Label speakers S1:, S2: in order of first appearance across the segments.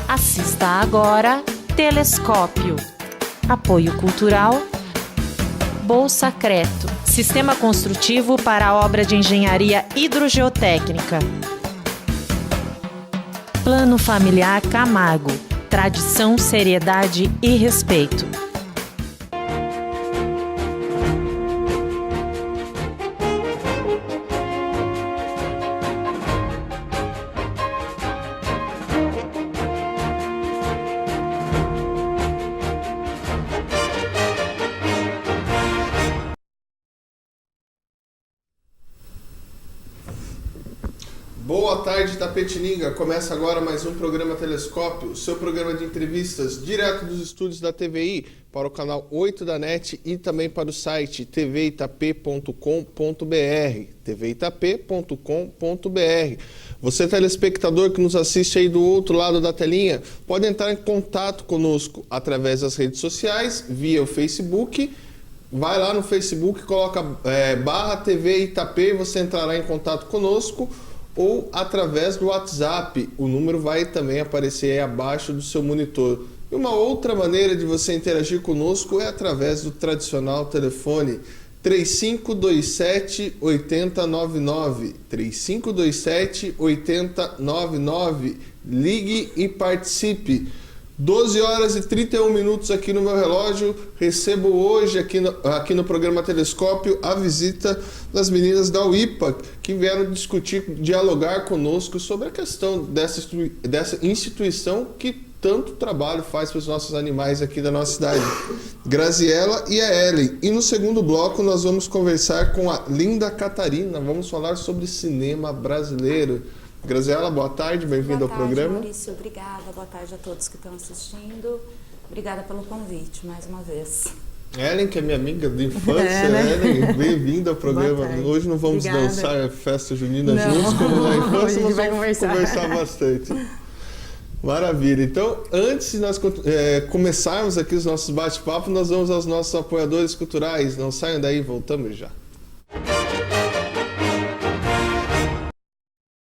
S1: Assista agora Telescópio. Apoio Cultural Bolsa Creto, Sistema Construtivo para a Obra de Engenharia Hidrogeotécnica. Plano Familiar Camargo, tradição, seriedade e respeito.
S2: Boa tarde, Itapetininga. Começa agora mais um programa Telescópio, seu programa de entrevistas direto dos estúdios da TVI para o canal 8 da NET e também para o site tvitap.com.br, tvitap.com.br. Você, telespectador que nos assiste aí do outro lado da telinha, pode entrar em contato conosco através das redes sociais, via o Facebook. Vai lá no Facebook, coloca /TV Itap, você entrará em contato conosco, ou através do WhatsApp. O número vai também aparecer aí abaixo do seu monitor. E uma outra maneira de você interagir conosco é através do tradicional telefone 3527-8099. 3527-8099. Ligue e participe. 12 horas e 31 minutos aqui no meu relógio. Recebo hoje aqui no programa Telescópio a visita das meninas da UIPA, que vieram discutir, dialogar conosco sobre a questão dessa instituição que tanto trabalho faz para os nossos animais aqui da nossa cidade. Graziela e a Ellen. E no segundo bloco nós vamos conversar com a Linda Catarina. Vamos falar sobre cinema brasileiro. Graziela, boa tarde, bem-vinda ao programa.
S3: Boa tarde, Maurício, obrigada. Boa tarde a todos que estão assistindo. Obrigada pelo convite, mais uma vez.
S2: Ellen, que é minha amiga de infância, Ellen, bem-vinda ao programa. Hoje não vamos dançar festa junina juntos, como na infância, mas vamos conversar bastante. Maravilha. Então, antes de nós começarmos aqui os nossos bate-papos, nós vamos aos nossos apoiadores culturais. Não saiam daí, voltamos já.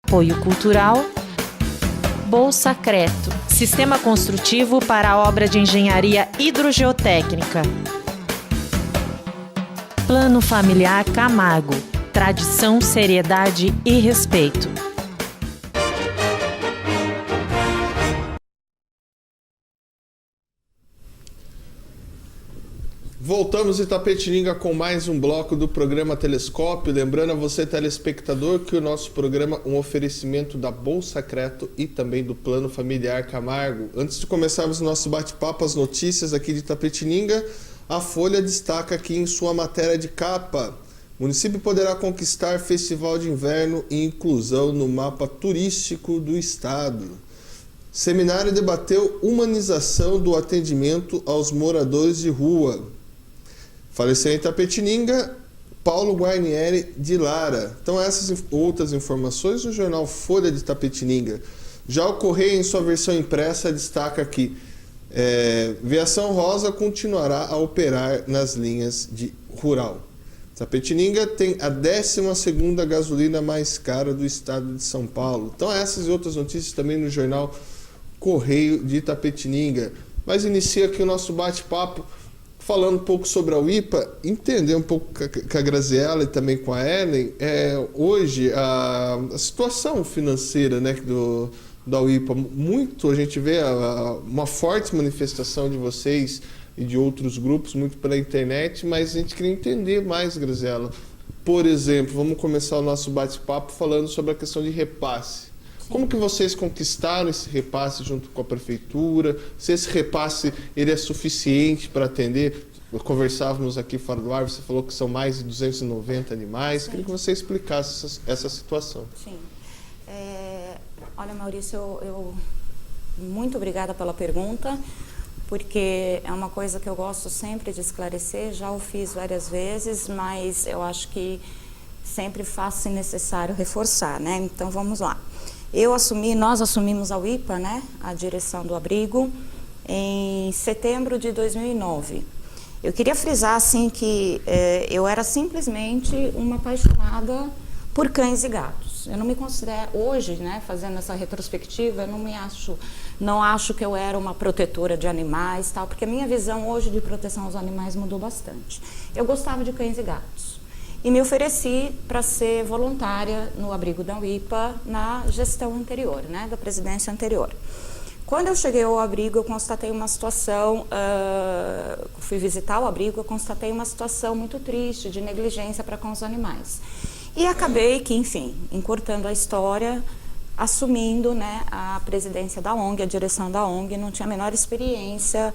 S1: Apoio Cultural Bolsa Creto, Sistema Construtivo para a Obra de Engenharia Hidrogeotécnica. Plano Familiar Camargo, tradição, seriedade e respeito.
S2: Voltamos Itapetininga com mais um bloco do programa Telescópio. Lembrando a você, telespectador, que o nosso programa é um oferecimento da Bolsa Creto e também do Plano Familiar Camargo. Antes de começarmos o nosso bate-papo, as notícias aqui de Itapetininga, a Folha destaca aqui em sua matéria de capa: o município poderá conquistar Festival de Inverno e inclusão no mapa turístico do estado. Seminário debateu humanização do atendimento aos moradores de rua. Faleceu em Itapetininga Paulo Guarnieri de Lara. Então essas outras informações no jornal Folha de Itapetininga. Já o Correio, em sua versão impressa, destaca aqui: Viação Rosa continuará a operar nas linhas de rural. Itapetininga tem a 12ª gasolina mais cara do estado de São Paulo. Então essas e outras notícias também no jornal Correio de Itapetininga. Mas inicia aqui o nosso bate-papo falando um pouco sobre a UIPA, entender um pouco com a Graziela e também com a Ellen, hoje a situação financeira, né, da UIPA. Muito a gente vê uma forte manifestação de vocês e de outros grupos, muito pela internet, mas a gente queria entender mais, Graziela. Por exemplo, vamos começar o nosso bate-papo falando sobre a questão de repasse. Como que vocês conquistaram esse repasse junto com a prefeitura? Se esse repasse ele é suficiente para atender? Conversávamos aqui fora do ar, você falou que são mais de 290 animais. Sim. Queria que você explicasse essa situação.
S3: Sim. Olha, Maurício, eu muito obrigada pela pergunta, porque é uma coisa que eu gosto sempre de esclarecer. Já o fiz várias vezes, mas eu acho que sempre faz-se necessário reforçar, né? Então, vamos lá. Nós assumimos a UIPA, né, a direção do abrigo, em setembro de 2009. Eu queria frisar, assim, que eu era simplesmente uma apaixonada por cães e gatos. gatos. Eu não me considero, hoje, né, fazendo essa retrospectiva, eu não acho que eu era uma protetora de animais, tal, porque a minha visão hoje de proteção aos animais mudou bastante. Eu gostava de cães e gatos e me ofereci para ser voluntária no abrigo da UIPA na gestão anterior, né, da presidência anterior. Quando eu cheguei ao abrigo, eu constatei uma situação, fui visitar o abrigo, eu constatei uma situação muito triste de negligência para com os animais. E acabei que, enfim, encurtando a história, assumindo, né, a presidência da ONG, a direção da ONG, não tinha a menor experiência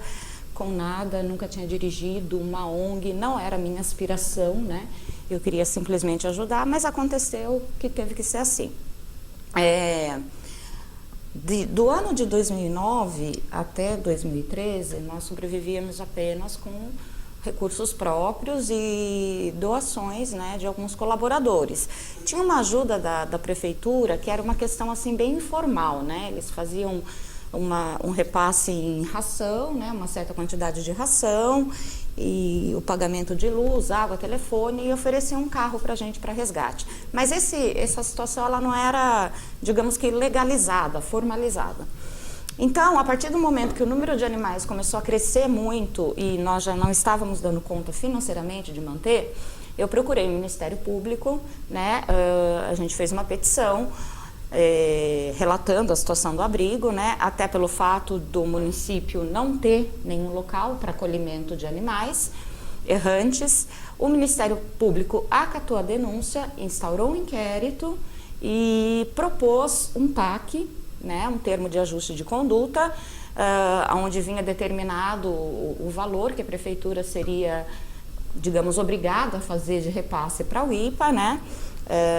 S3: com nada, nunca tinha dirigido uma ONG, não era a minha aspiração, né, eu queria simplesmente ajudar, mas aconteceu que teve que ser assim. Do ano de 2009 até 2013, nós sobrevivíamos apenas com recursos próprios e doações, né, de alguns colaboradores. Tinha uma ajuda da prefeitura, que era uma questão assim bem informal, né? Eles faziam um repasse em ração, né, uma certa quantidade de ração, e o pagamento de luz, água, telefone, e ofereciam um carro para a gente para resgate. Mas essa situação ela não era, digamos que, legalizada, formalizada. Então, a partir do momento que o número de animais começou a crescer muito e nós já não estávamos dando conta financeiramente de manter, eu procurei o Ministério Público, né, a gente fez uma petição relatando a situação do abrigo, né, até pelo fato do município não ter nenhum local para acolhimento de animais errantes. O Ministério Público acatou a denúncia, instaurou um inquérito e propôs um TAC, né, um termo de ajuste de conduta, onde vinha determinado o valor que a prefeitura seria, digamos, obrigada a fazer de repasse para o IPA, né,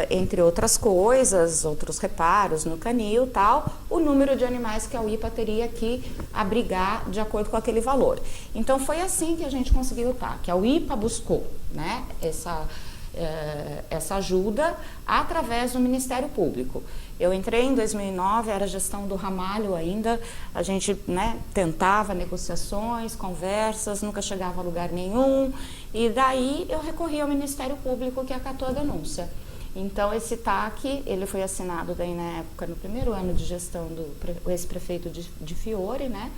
S3: entre outras coisas, outros reparos no canil e tal, o número de animais que a UIPA teria que abrigar de acordo com aquele valor. Então foi assim que a gente conseguiu o TAC. A UIPA buscou, né, essa ajuda através do Ministério Público. Eu entrei em 2009, era a gestão do Ramalho ainda, a gente, né, tentava negociações, conversas, nunca chegava a lugar nenhum, e daí eu recorri ao Ministério Público, que acatou a denúncia. Então esse TAC, ele foi assinado daí na época, no primeiro ano de gestão do ex-prefeito de Fiore, né,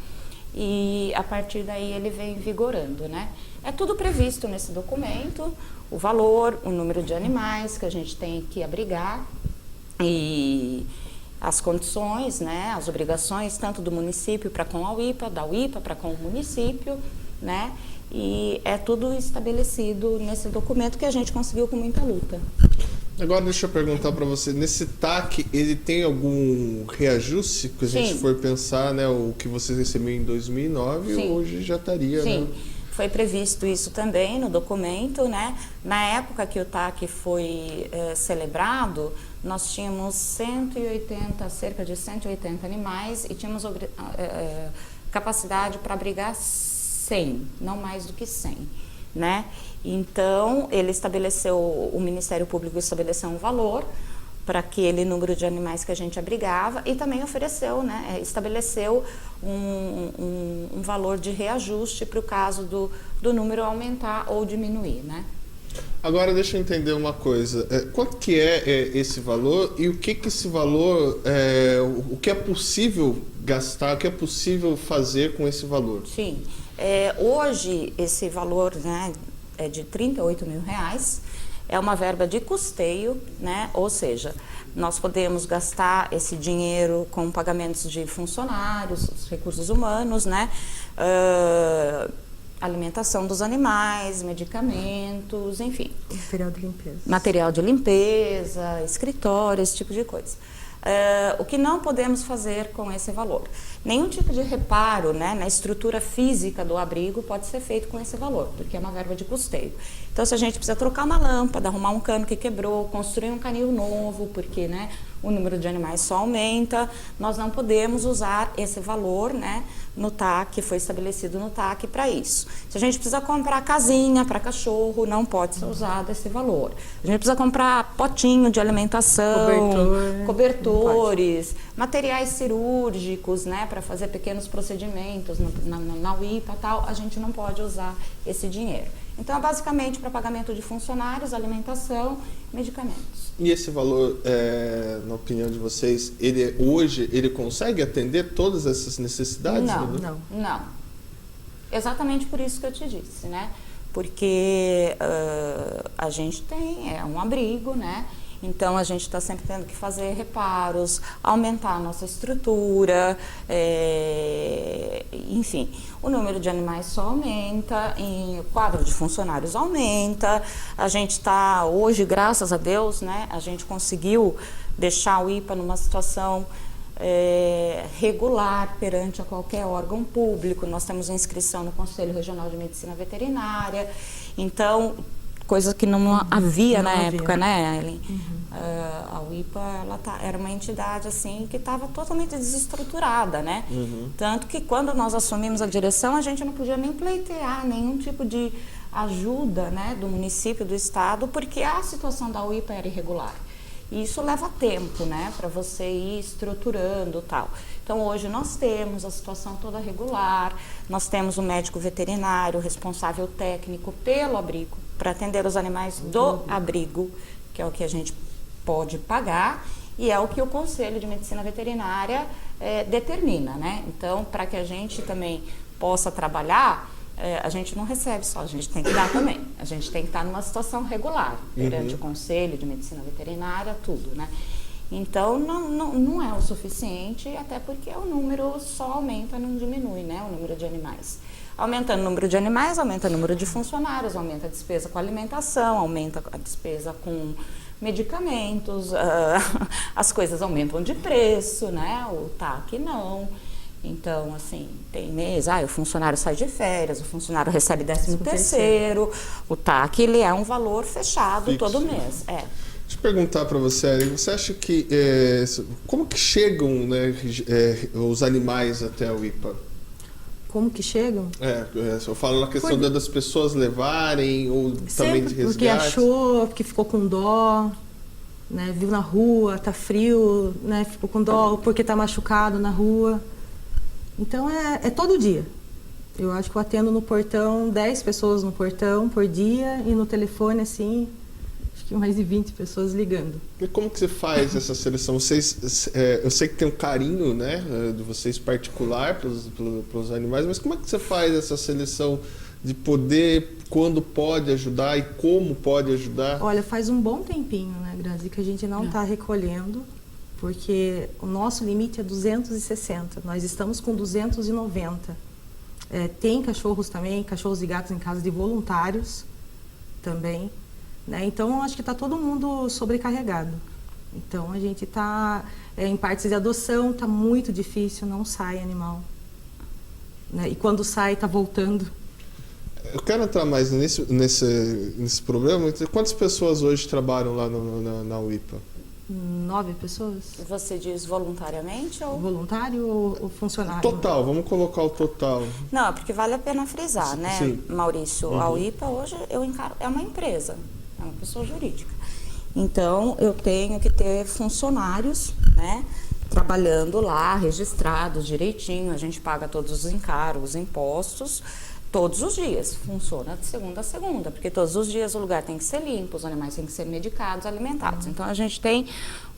S3: e a partir daí ele vem vigorando, né. É tudo previsto nesse documento, o valor, o número de animais que a gente tem que abrigar, e as condições, né, as obrigações tanto do município para com a UIPA, da UIPA para com o município, né, e é tudo estabelecido nesse documento que a gente conseguiu com muita luta.
S2: Agora deixa eu perguntar para você, nesse TAC ele tem algum reajuste que a gente for pensar, né, o que você recebeu em 2009
S3: Sim.
S2: Hoje já estaria,
S3: Sim.
S2: né?
S3: Foi previsto isso também no documento, né? Na época que o TAC foi celebrado, nós tínhamos cerca de 180 animais e tínhamos capacidade para abrigar 100, não mais do que 100, né? Então, o Ministério Público estabeleceu um valor para aquele número de animais que a gente abrigava e também ofereceu, né, estabeleceu um valor de reajuste para o caso do número aumentar ou diminuir, né?
S2: Agora deixa eu entender uma coisa, quanto que é esse valor e o que esse valor, o que é possível gastar, o que é possível fazer com esse valor?
S3: Sim, hoje esse valor, né, é de R$38 mil, é uma verba de custeio, né, ou seja, nós podemos gastar esse dinheiro com pagamentos de funcionários, recursos humanos, né, alimentação dos animais, medicamentos, enfim.
S4: Material de limpeza.
S3: Material de limpeza, escritório, esse tipo de coisa. O que não podemos fazer com esse valor? Nenhum tipo de reparo, né, na estrutura física do abrigo pode ser feito com esse valor, porque é uma verba de custeio. Então, se a gente precisa trocar uma lâmpada, arrumar um cano que quebrou, construir um canil novo, porque, né, o número de animais só aumenta, nós não podemos usar esse valor, né, no TAC, que foi estabelecido no TAC para isso. Se a gente precisa comprar casinha para cachorro, não pode ser usado esse valor. A gente precisa comprar potinho de alimentação, cobertores, materiais cirúrgicos, né, para fazer pequenos procedimentos na UIPA e tal, a gente não pode usar esse dinheiro. Então, é basicamente para pagamento de funcionários, alimentação, medicamentos.
S2: E esse valor, na opinião de vocês, hoje ele consegue atender todas essas necessidades?
S3: Não. Exatamente por isso que eu te disse, né? Porque a gente tem um abrigo, né? Então, a gente está sempre tendo que fazer reparos, aumentar a nossa estrutura, enfim, o número de animais só aumenta, o quadro de funcionários aumenta. A gente está, hoje, graças a Deus, né, a gente conseguiu deixar o IPA numa situação regular perante a qualquer órgão público. Nós temos inscrição no Conselho Regional de Medicina Veterinária, então, coisa que não havia na época, né, Ellen? A UIPA era uma entidade assim que estava totalmente desestruturada, né? Tanto que quando nós assumimos a direção, a gente não podia nem pleitear nenhum tipo de ajuda, né, do município, do estado, porque a situação da UIPA era irregular. E isso leva tempo, né, para você ir estruturando e tal. Então, hoje nós temos a situação toda regular, nós temos o médico veterinário, responsável técnico pelo abrigo, para atender os animais do abrigo, que é o que a gente pode pagar, e é o que o Conselho de Medicina Veterinária determina, né? Então, para que a gente também possa trabalhar, a gente não recebe só, a gente tem que dar também. A gente tem que estar numa situação regular, perante o Conselho de Medicina Veterinária, tudo, né? Então, não é o suficiente, até porque o número só aumenta, não diminui, né? O número de animais. Aumentando o número de animais, aumenta o número de funcionários, aumenta a despesa com alimentação, aumenta a despesa com medicamentos, as coisas aumentam de preço, né? O TAC não. Então, assim, tem mês, o funcionário sai de férias, o funcionário recebe 13º, o TAC, ele é um valor fechado fixo, todo mês. Deixa
S2: eu perguntar para você, você acha que, como que chegam, né, os animais até o IPA?
S4: Como que chegam?
S2: Eu falo na questão das pessoas levarem, ou também de resgate.
S4: Porque achou, porque ficou com dó, né, viu na rua, tá frio, né, ficou com dó, porque tá machucado na rua. Então, é todo dia. Eu acho que eu atendo no portão 10 pessoas no portão por dia e no telefone, assim, acho que mais de 20 pessoas ligando.
S2: E como que você faz essa seleção? Vocês, eu sei que tem um carinho, né, de vocês particular pelos animais, mas como é que você faz essa seleção de poder, quando pode ajudar e como pode ajudar?
S4: Olha, faz um bom tempinho, né, Grazi, que a gente não está recolhendo, porque o nosso limite é 260, nós estamos com 290. Tem cachorros também, cachorros e gatos em casa de voluntários também, né? Então, acho que está todo mundo sobrecarregado. Então, a gente está em partes de adoção, está muito difícil, não sai animal, né? E quando sai, está voltando.
S2: Eu quero entrar mais nesse problema. Quantas pessoas hoje trabalham lá na UIPA?
S4: 9 pessoas.
S3: Você diz voluntariamente ou...
S4: Voluntário ou funcionário?
S2: Total, vamos colocar o total.
S3: Não, porque vale a pena frisar, né,
S2: sim,
S3: Maurício? A UIPA hoje eu encaro, é uma empresa, é uma pessoa jurídica. Então, eu tenho que ter funcionários, né, trabalhando lá, registrados direitinho, a gente paga todos os encargos, impostos, todos os dias, funciona de segunda a segunda, porque todos os dias o lugar tem que ser limpo, os animais têm que ser medicados, alimentados. Então, a gente tem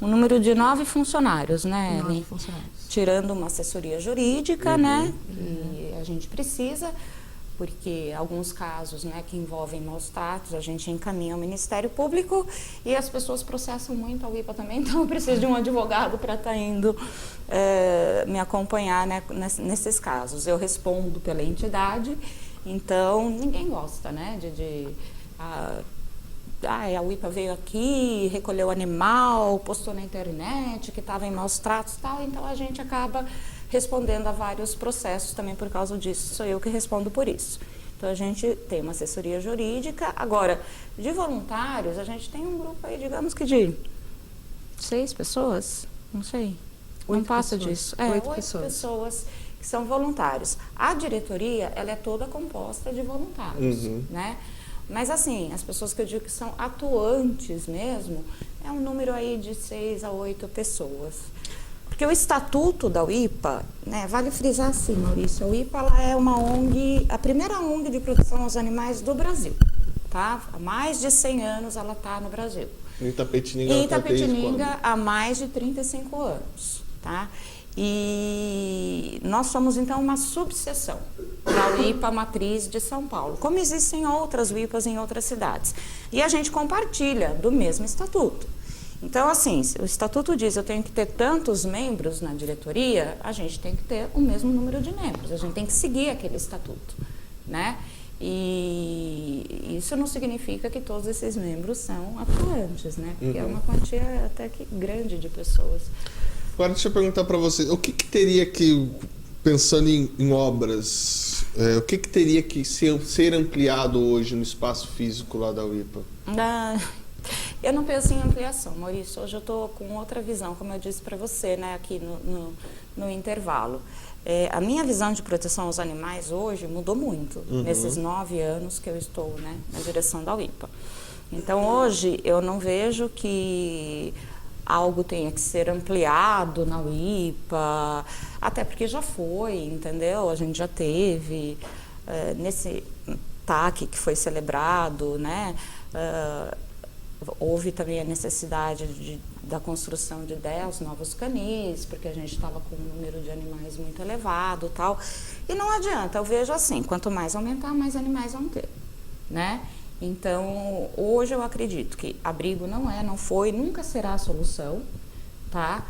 S3: um número de 9 funcionários, né,
S4: 9 funcionários.
S3: Tirando uma assessoria jurídica, né, que a gente precisa, porque alguns casos, né, que envolvem maus tratos, a gente encaminha ao Ministério Público e as pessoas processam muito a UIPA também, então eu preciso de um advogado para estar indo me acompanhar, né, nesses casos. Eu respondo pela entidade, então ninguém gosta, né, a UIPA veio aqui, recolheu o animal, postou na internet que estava em maus tratos e tal, então a gente acaba respondendo a vários processos também por causa disso, sou eu que respondo por isso. Então, a gente tem uma assessoria jurídica. Agora, de voluntários, a gente tem um grupo aí, digamos que de 6 pessoas, não sei, 8 não passa pessoas. Disso. 8 pessoas que são voluntários. A diretoria, ela é toda composta de voluntários, né? Mas, assim, as pessoas que eu digo que são atuantes mesmo, é um número aí de 6 a 8 pessoas. Porque o estatuto da UIPA, né, vale frisar assim, Maurício, a UIPA ela é uma ONG, a primeira ONG de proteção aos animais do Brasil. tá? Há mais de 100 anos ela está no Brasil.
S2: Em Itapetininga,
S3: Em Itapetininga há mais de 35 anos, tá? E nós somos, então, uma subseção da UIPA Matriz de São Paulo, como existem outras UIPAs em outras cidades. E a gente compartilha do mesmo estatuto. Então, assim, se o estatuto diz eu tenho que ter tantos membros na diretoria, a gente tem que ter o mesmo número de membros, a gente tem que seguir aquele estatuto, né? E isso não significa que todos esses membros são atuantes, né? Porque é uma quantia até que grande de pessoas.
S2: Agora deixa eu perguntar para você, o que teria que, pensando em obras, o que teria que ser ampliado hoje no espaço físico lá da UIPA?
S3: Eu não penso em ampliação, Maurício. Hoje eu estou com outra visão, como eu disse para você, né, aqui no intervalo. A minha visão de proteção aos animais hoje mudou muito nesses 9 anos que eu estou, né, na direção da UIPA. Então, hoje, eu não vejo que algo tenha que ser ampliado na UIPA, até porque já foi, entendeu? A gente já teve, nesse TAC que foi celebrado, né? Houve também a necessidade da construção de 10 novos canis, porque a gente estava com um número de animais muito elevado e tal. E não adianta, eu vejo assim, quanto mais aumentar, mais animais vão ter, né? Então, hoje eu acredito que abrigo não foi, nunca será a solução, tá?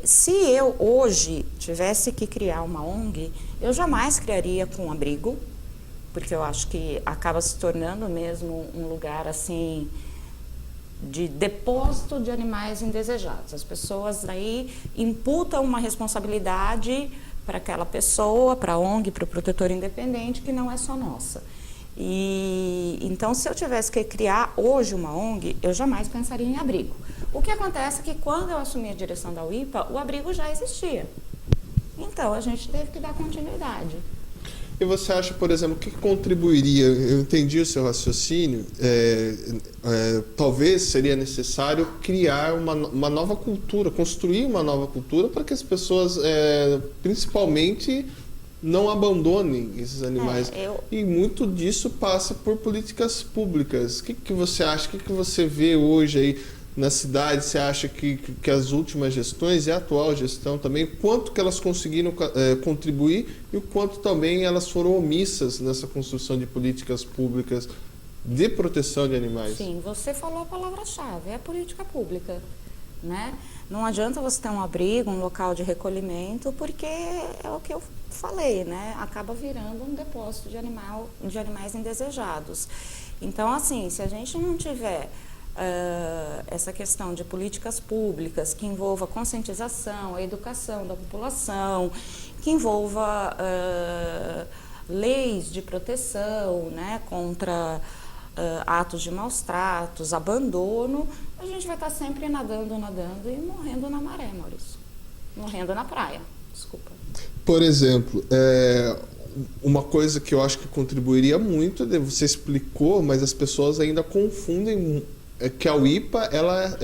S3: Se eu hoje tivesse que criar uma ONG, eu jamais criaria com abrigo, porque eu acho que acaba se tornando mesmo um lugar assim de depósito de animais indesejados. As pessoas aí imputam uma responsabilidade para aquela pessoa, para a ONG, para o protetor independente, que não é só nossa. E então, se eu tivesse que criar hoje uma ONG, eu jamais pensaria em abrigo. O que acontece é que quando eu assumi a direção da UIPA, o abrigo já existia. Então, a gente teve que dar continuidade.
S2: E você acha, por exemplo, o que contribuiria? Eu entendi o seu raciocínio. Talvez seria necessário criar uma nova cultura, construir uma nova cultura para que as pessoas, principalmente, não abandonem esses animais. E muito disso passa por políticas públicas. O que você acha? O que você vê hoje aí na cidade? Você acha que as últimas gestões e a atual gestão também, quanto que elas conseguiram contribuir e o quanto também elas foram omissas nessa construção de políticas públicas de proteção de animais?
S3: Sim, você falou a palavra-chave, é a política pública, né? Não adianta você ter um abrigo, um local de recolhimento, porque é o que eu falei, né? Acaba virando um depósito de animais indesejados. Então, assim, se a gente não tiver essa questão de políticas públicas que envolva a conscientização, a educação da população, que envolva leis de proteção, né, contra atos de maus tratos, abandono, a gente vai estar sempre nadando e morrendo na maré, Maurício. Morrendo na praia, desculpa.
S2: Por exemplo, uma coisa que eu acho que contribuiria muito, você explicou, mas as pessoas ainda confundem que a UIPA ela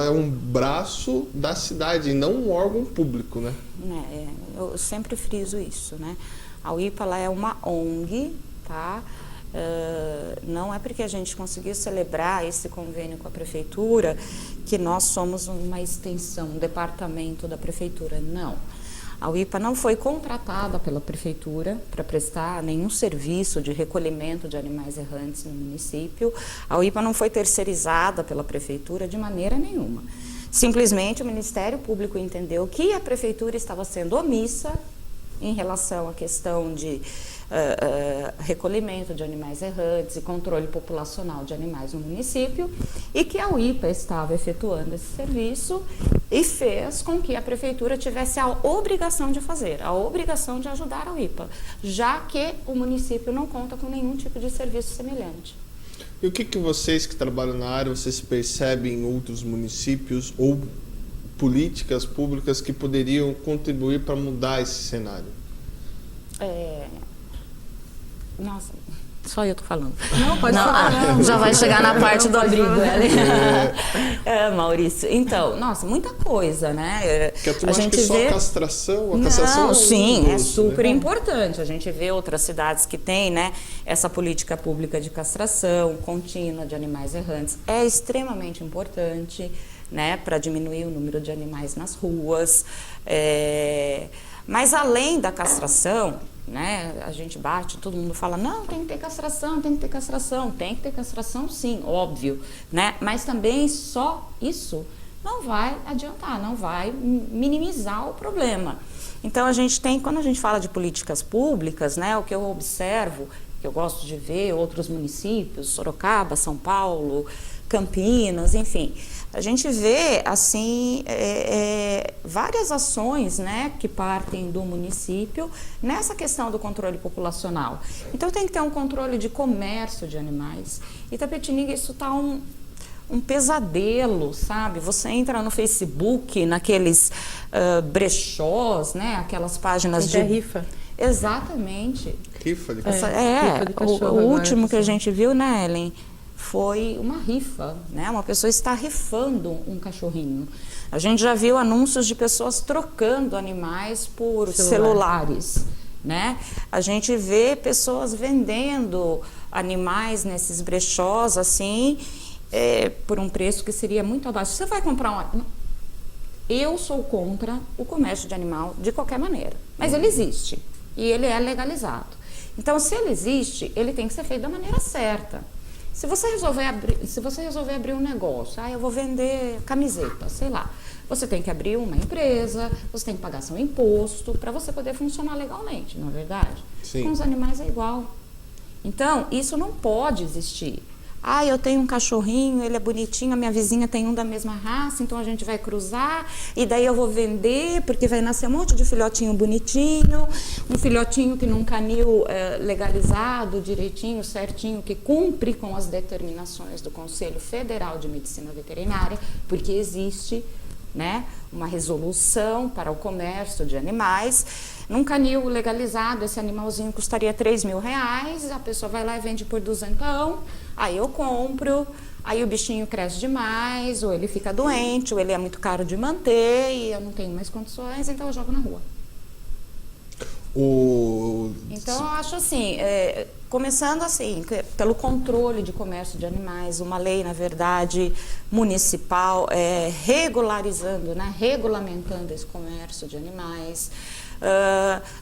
S2: é um braço da cidade e não um órgão público, né?
S3: Eu sempre friso isso, né? A UIPA ela é uma ONG, tá? Não é porque a gente conseguiu celebrar esse convênio com a prefeitura que nós somos uma extensão, um departamento da prefeitura, não. A UIPA não foi contratada pela prefeitura para prestar nenhum serviço de recolhimento de animais errantes no município. A UIPA não foi terceirizada pela prefeitura de maneira nenhuma. Simplesmente o Ministério Público entendeu que a prefeitura estava sendo omissa em relação à questão de recolhimento de animais errantes e controle populacional de animais no município, e que a UIPA estava efetuando esse serviço e fez com que a prefeitura tivesse a obrigação de fazer, a obrigação de ajudar a UIPA, já que o município não conta com nenhum tipo de serviço semelhante.
S2: E o que vocês que trabalham na área, vocês percebem em outros municípios ou políticas públicas que poderiam contribuir para mudar esse cenário?
S3: Nossa, Só eu tô falando.
S4: Não, pode falar.
S3: Já vai chegar na parte do abrigo.
S2: É.
S3: Maurício. Então, nossa, muita coisa, né?
S2: Porque a turma acha que só a castração, a castração
S3: Não, sim, é
S2: doce,
S3: super
S2: né?
S3: importante. A gente vê outras cidades que têm, né, essa política pública de castração contínua de animais errantes. É extremamente importante, né, para diminuir o número de animais nas ruas. Mas além da castração, né, a gente bate, todo mundo fala, não, tem que ter castração, tem que ter castração. Tem que ter castração, sim, óbvio, né? Mas também só isso não vai adiantar, não vai minimizar o problema. Então a gente tem, quando a gente fala de políticas públicas, né, o que eu observo, que eu gosto de ver outros municípios, Sorocaba, São Paulo, Campinas, enfim, a gente vê assim várias ações, né, que partem do município nessa questão do controle populacional. Então tem que ter um controle de comércio de animais. Itapetininga, isso está um pesadelo, sabe? Você entra no Facebook, naqueles brechós, né, aquelas páginas de
S4: rifa.
S3: Exatamente.
S2: Rifa de
S3: Rifa de
S4: cachorro
S3: o
S4: agora,
S3: último que a
S4: sim.
S3: gente viu, né, Ellen, foi uma rifa, né? Uma pessoa está rifando um cachorrinho. A gente já viu anúncios de pessoas trocando animais por celulares, né? A gente vê pessoas vendendo animais nesses brechós, assim, por um preço que seria muito abaixo. Você vai comprar um... Eu sou contra o comércio de animal de qualquer maneira, mas ele existe e ele é legalizado. Então, se ele existe, ele tem que ser feito da maneira certa. Se você resolver abrir um negócio, eu vou vender camiseta, sei lá, você tem que abrir uma empresa, você tem que pagar seu imposto para você poder funcionar legalmente, não é verdade?
S2: Sim.
S3: Com os animais é igual. Então, isso não pode existir. Eu tenho um cachorrinho, ele é bonitinho, a minha vizinha tem um da mesma raça, então a gente vai cruzar e daí eu vou vender, porque vai nascer um monte de filhotinho bonitinho, um filhotinho que num canil legalizado, direitinho, certinho, que cumpre com as determinações do Conselho Federal de Medicina Veterinária, porque existe, né, uma resolução para o comércio de animais. Num canil legalizado, esse animalzinho custaria R$3.000, a pessoa vai lá e vende por 200, aí eu compro, aí o bichinho cresce demais, ou ele fica doente, ou ele é muito caro de manter e eu não tenho mais condições, então eu jogo na rua. Então eu acho assim, começando assim, pelo controle de comércio de animais, uma lei, na verdade, municipal, regularizando, né, regulamentando esse comércio de animais.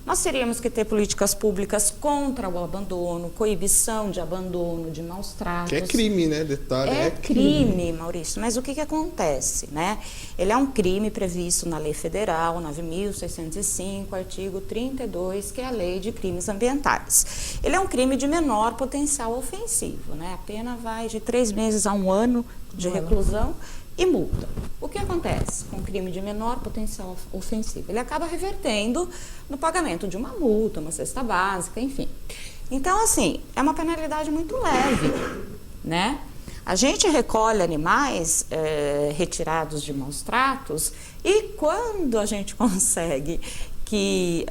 S3: Nós teríamos que ter políticas públicas contra o abandono, coibição de abandono, de maus tratos.
S2: Que é crime, né? Detalhe,
S3: é crime, Maurício. Mas o que acontece, né? Ele é um crime previsto na Lei Federal 9.605, artigo 32, que é a Lei de Crimes Ambientais. Ele é um crime de menor potencial ofensivo, né? A pena vai de 3 meses a 1 ano de reclusão e multa. O que acontece com crime de menor potencial ofensivo? Ele acaba revertendo no pagamento de uma multa, uma cesta básica, enfim. Então, assim, é uma penalidade muito leve, né? A gente recolhe animais retirados de maus tratos e quando a gente consegue que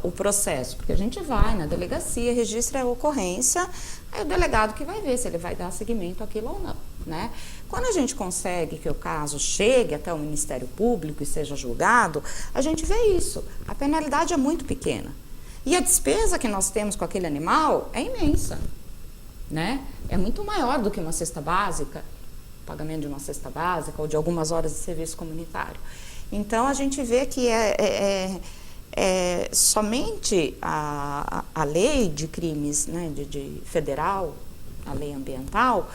S3: o processo, porque a gente vai na delegacia, registra a ocorrência, é o delegado que vai ver se ele vai dar seguimento àquilo ou não, né? Quando a gente consegue que o caso chegue até o Ministério Público e seja julgado, a gente vê isso. A penalidade é muito pequena. E a despesa que nós temos com aquele animal é imensa, né? É muito maior do que uma cesta básica, pagamento de uma cesta básica ou de algumas horas de serviço comunitário. Então, a gente vê que somente a lei de crimes, né, de federal, a lei ambiental,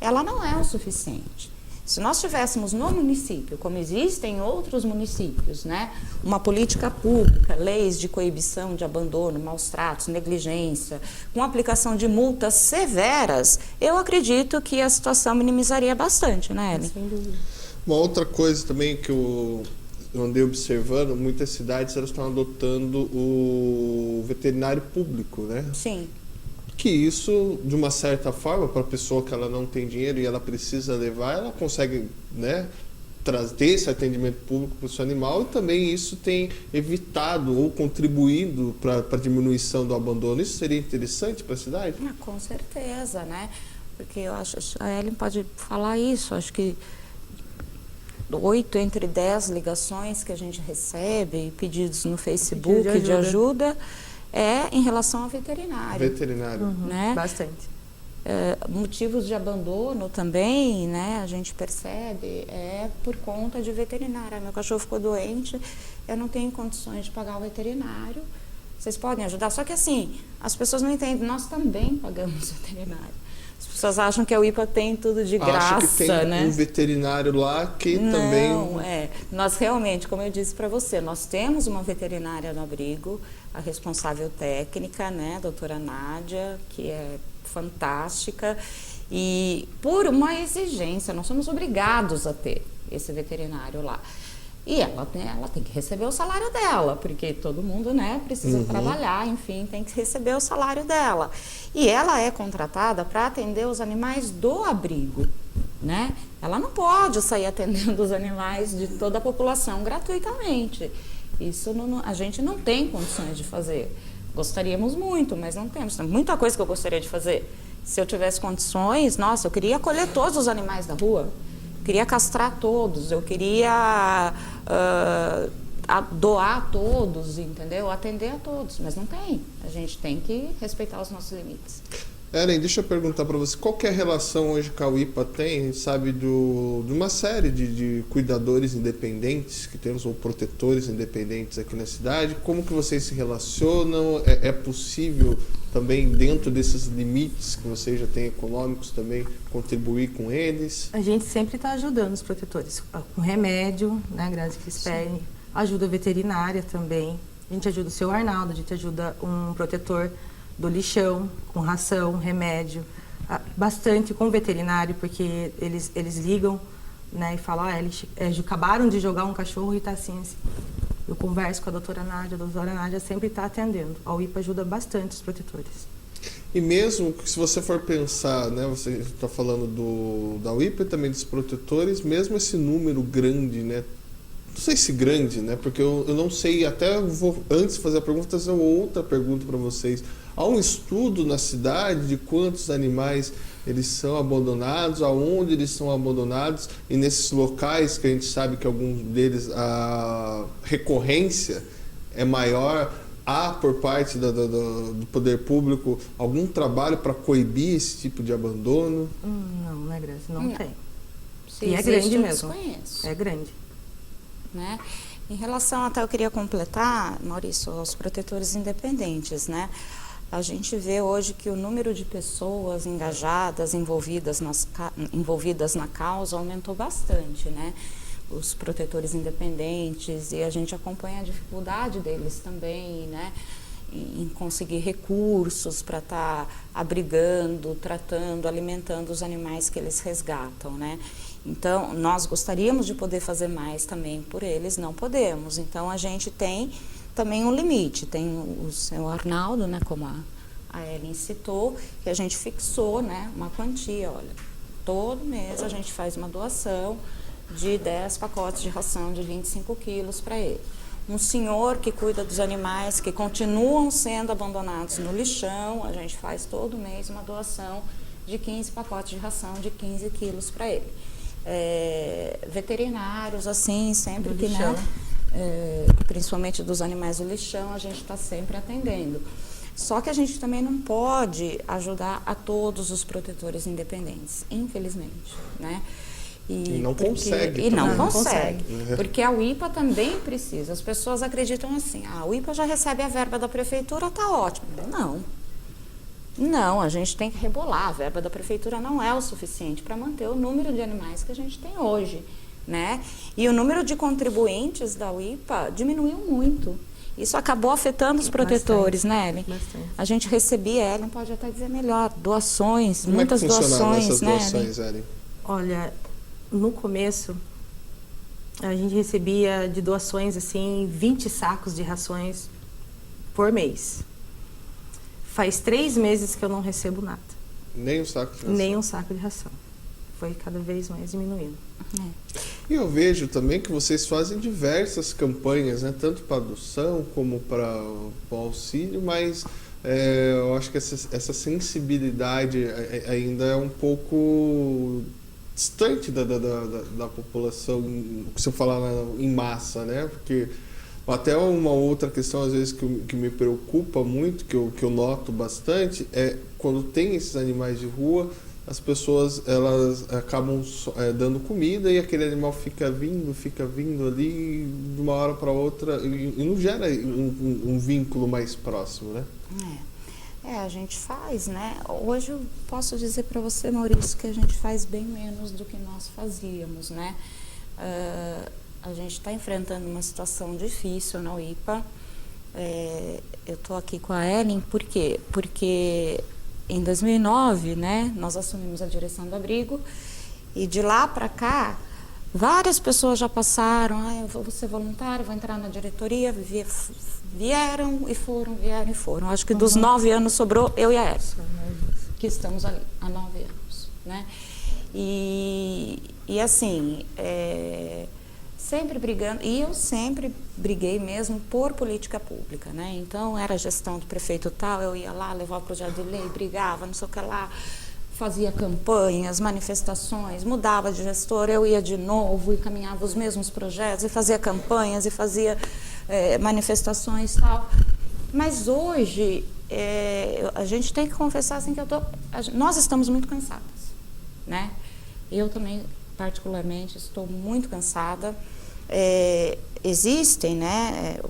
S3: ela não é o suficiente. Se nós tivéssemos no município, como existem em outros municípios, né, uma política pública, leis de coibição de abandono, maus tratos, negligência, com aplicação de multas severas, eu acredito que a situação minimizaria bastante, né, Ellen?
S4: Sem dúvida.
S2: Uma outra coisa também que eu andei observando, muitas cidades elas estão adotando o veterinário público, né?
S3: Sim.
S2: Que isso, de uma certa forma, para a pessoa que ela não tem dinheiro e ela precisa levar, ela consegue, né, ter esse atendimento público para o seu animal, e também isso tem evitado ou contribuído para a diminuição do abandono. Isso seria interessante para a cidade?
S3: Com certeza, né? Porque eu acho, a Ellen pode falar isso, acho que 8 entre 10 ligações que a gente recebe, pedidos no Facebook de ajuda, é em relação ao veterinário.
S2: Veterinário.
S3: Né?
S4: Bastante.
S3: Motivos de abandono também, né? A gente percebe, é por conta de veterinário. Meu cachorro ficou doente, eu não tenho condições de pagar o veterinário. Vocês podem ajudar? Só que assim, as pessoas não entendem, nós também pagamos veterinário. As pessoas acham que a UIPA tem tudo de graça,
S2: Acho que tem
S3: né?
S2: um veterinário lá que
S3: Não,
S2: também...
S3: Nós realmente, como eu disse para você, nós temos uma veterinária no abrigo, a responsável técnica, né, a doutora Nádia, que é fantástica, e por uma exigência, nós somos obrigados a ter esse veterinário lá. E ela tem que receber o salário dela, porque todo mundo, né, precisa trabalhar, enfim, tem que receber o salário dela. E ela é contratada para atender os animais do abrigo, né? Ela não pode sair atendendo os animais de toda a população gratuitamente. Isso a gente não tem condições de fazer. Gostaríamos muito, mas não temos. Tem muita coisa que eu gostaria de fazer. Se eu tivesse condições, nossa, eu queria acolher todos os animais da rua. Eu queria castrar todos, eu queria doar todos, entendeu? Atender a todos, mas não tem. A gente tem que respeitar os nossos limites.
S2: Ellen, deixa eu perguntar para você, qual que é a relação hoje que a UIPA tem, a gente sabe, de uma série de cuidadores independentes que temos, ou protetores independentes aqui na cidade. Como que vocês se relacionam? É possível também, dentro desses limites que vocês já têm econômicos, também contribuir com eles?
S4: A gente sempre está ajudando os protetores com remédio, né, Grazi Crispelli, ajuda veterinária também. A gente ajuda o seu Arnaldo, a gente ajuda um protetor do lixão, com ração, remédio, bastante com veterinário, porque eles ligam, né, e falam, eles acabaram de jogar um cachorro e está assim. Eu converso com a doutora Nádia sempre está atendendo. A UIPA ajuda bastante os protetores.
S2: E mesmo que, se você for pensar, né, você está falando da UIPA e também dos protetores, mesmo esse número grande, né, não sei se grande, né, porque eu não sei, até vou, antes de fazer a pergunta, fazer outra pergunta para vocês. Há um estudo na cidade de quantos animais eles são abandonados, aonde eles são abandonados, e nesses locais que a gente sabe que alguns deles a recorrência é maior, há por parte do poder público algum trabalho para coibir esse tipo de abandono?
S4: Não, né, Grazi? Não tem.
S3: Se
S4: e é grande mesmo. É grande.
S3: Né? Em relação, até eu queria completar, Maurício, aos protetores independentes, né? A gente vê hoje que o número de pessoas engajadas, envolvidas na causa, aumentou bastante, né? Os protetores independentes, e a gente acompanha a dificuldade deles também, né? Em conseguir recursos para estar abrigando, tratando, alimentando os animais que eles resgatam, né? Então, nós gostaríamos de poder fazer mais também por eles, não podemos. Então, a gente tem também um limite. Tem o seu Arnaldo, né, como a Ellen citou, que a gente fixou, né, uma quantia. Olha, todo mês a gente faz uma doação de 10 pacotes de ração de 25 quilos para ele. Um senhor que cuida dos animais que continuam sendo abandonados no lixão, a gente faz todo mês uma doação de 15 pacotes de ração de 15 quilos para ele. Veterinários, assim, sempre que, né, principalmente dos animais do lixão, a gente está sempre atendendo. Só que a gente também não pode ajudar a todos os protetores independentes, infelizmente, né?
S2: E não consegue.
S3: E não consegue. Porque a UIPA também precisa. As pessoas acreditam assim, a UIPA já recebe a verba da prefeitura, tá ótimo. Não, a gente tem que rebolar. A verba da prefeitura não é o suficiente para manter o número de animais que a gente tem hoje, né? E o número de contribuintes da UIPA diminuiu muito. Isso acabou afetando os protetores, né, Ellen?
S4: Bastante.
S3: A gente recebia, Ellen pode até dizer melhor, doações,
S2: Como
S3: muitas doações,
S2: essas
S3: né,
S2: doações, Ellen?
S4: Olha, no começo, a gente recebia de doações, assim, 20 sacos de rações por mês. Faz 3 meses que eu não recebo nada.
S2: Nem um saco de ração?
S4: Nem um saco de ração. Foi cada vez mais diminuindo.
S2: E eu vejo também que vocês fazem diversas campanhas, né? Tanto para adoção como para o auxílio, mas eu acho que essa sensibilidade ainda é um pouco distante da população, se eu falar em massa, né? Porque até uma outra questão, às vezes, que me preocupa muito, que eu noto bastante, é quando tem esses animais de rua, as pessoas elas acabam dando comida e aquele animal fica vindo ali de uma hora para outra e não gera um vínculo mais próximo, né?
S3: A gente faz, né? Hoje eu posso dizer para você, Maurício, que a gente faz bem menos do que nós fazíamos, né? A gente está enfrentando uma situação difícil na UIPA. Eu estou aqui com a Ellen, por quê? Porque em 2009, né, nós assumimos a direção do abrigo e de lá para cá, várias pessoas já passaram, eu vou ser voluntária, vou entrar na diretoria, vieram e foram. Acho que dos 9 anos sobrou eu e a Ellen, que estamos ali há 9 anos, né? E assim, sempre brigando, e eu sempre briguei mesmo por política pública, né? Então, era a gestão do prefeito tal, eu ia lá, levava o projeto de lei, brigava, não sei o que lá, fazia campanhas, manifestações, mudava de gestor, eu ia de novo e caminhava os mesmos projetos, e fazia campanhas, e fazia manifestações e tal. Mas hoje, a gente tem que confessar assim, que nós estamos muito cansadas, né? Eu também, particularmente, estou muito cansada. Existem, né,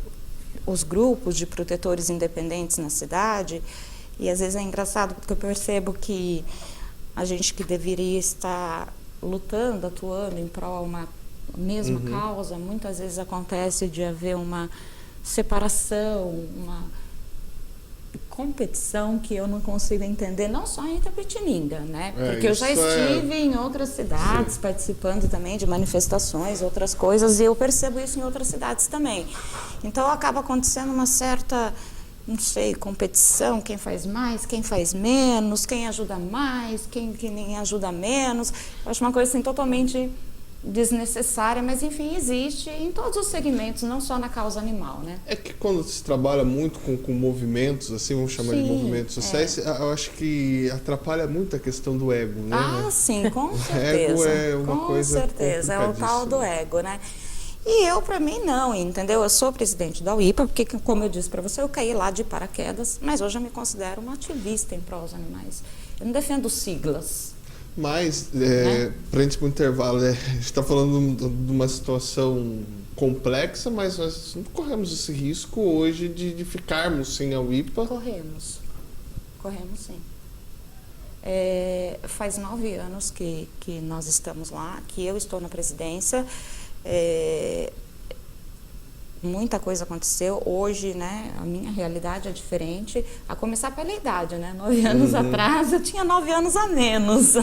S3: os grupos de protetores independentes na cidade, e às vezes é engraçado porque eu percebo que a gente que deveria estar lutando, atuando em prol a uma mesma causa, muitas vezes acontece de haver uma separação, uma competição que eu não consigo entender, não só em Itapetininga, né? Porque eu já estive em outras cidades, participando também de manifestações, outras coisas, e eu percebo isso em outras cidades também. Então acaba acontecendo uma certa, não sei, competição, quem faz mais, quem faz menos, quem ajuda mais, quem nem ajuda menos. Eu acho uma coisa assim totalmente desnecessária, mas enfim, existe em todos os segmentos, não só na causa animal, né?
S2: É que quando se trabalha muito com movimentos, assim, vamos chamar de movimentos sociais, eu acho que atrapalha muito a questão do ego, né?
S3: Sim, com certeza.
S2: Ego é uma coisa
S3: certeza, é o tal do ego, né? E eu, para mim, não, entendeu? Eu sou presidente da UIPA, porque, como eu disse para você, eu caí lá de paraquedas, mas hoje eu me considero uma ativista em prol dos animais. Eu não defendo siglas.
S2: Mas, para a gente ir para o intervalo, a gente está falando de uma situação complexa, mas nós não corremos esse risco hoje de ficarmos sem a UIPA.
S3: Corremos sim. Faz 9 anos que nós estamos lá, que eu estou na presidência. Muita coisa aconteceu. Hoje, né, a minha realidade é diferente, a começar pela idade, né? 9 anos atrás eu tinha 9 anos a menos.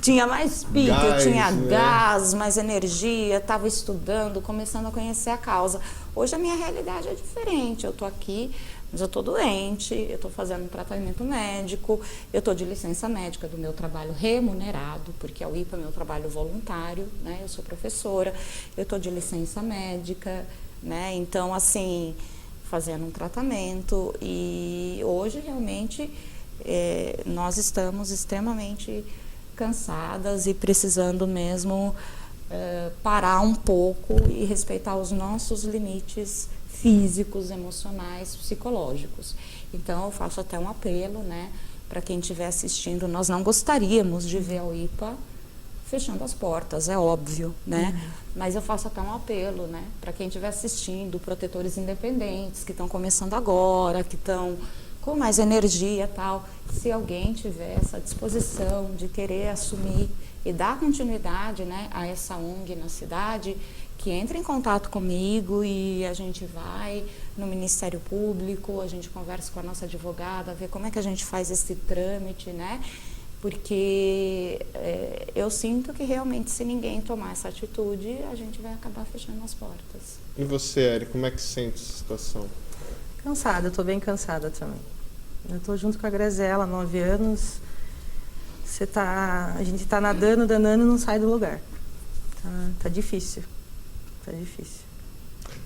S3: Tinha mais pique, eu tinha gás, mais energia, estava estudando, começando a conhecer a causa. Hoje a minha realidade é diferente. Eu estou aqui, mas eu estou doente, eu estou fazendo um tratamento médico, eu estou de licença médica do meu trabalho remunerado, porque a UIPA é meu trabalho voluntário, né? Eu sou professora, eu estou de licença médica, né? Então, assim, fazendo um tratamento, e hoje realmente nós estamos extremamente cansadas e precisando mesmo parar um pouco e respeitar os nossos limites físicos, emocionais, psicológicos. Então, eu faço até um apelo, né, para quem estiver assistindo. Nós não gostaríamos de ver a UIPA fechando as portas, é óbvio, né? Mas eu faço até um apelo, né, para quem estiver assistindo, protetores independentes que estão começando agora, que estão com mais energia e tal. Se alguém tiver essa disposição de querer assumir e dar continuidade, né, a essa ONG na cidade, que entre em contato comigo e a gente vai no Ministério Público, a gente conversa com a nossa advogada, vê como é que a gente faz esse trâmite, né? Porque eu sinto que realmente, se ninguém tomar essa atitude, a gente vai acabar fechando as portas.
S2: E você, Eri, como é que sente essa situação?
S4: Cansada, eu estou bem cansada também. Eu estou junto com a Grazela há 9 anos. A gente está nadando, danando e não sai do lugar. Tá difícil. Tá difícil.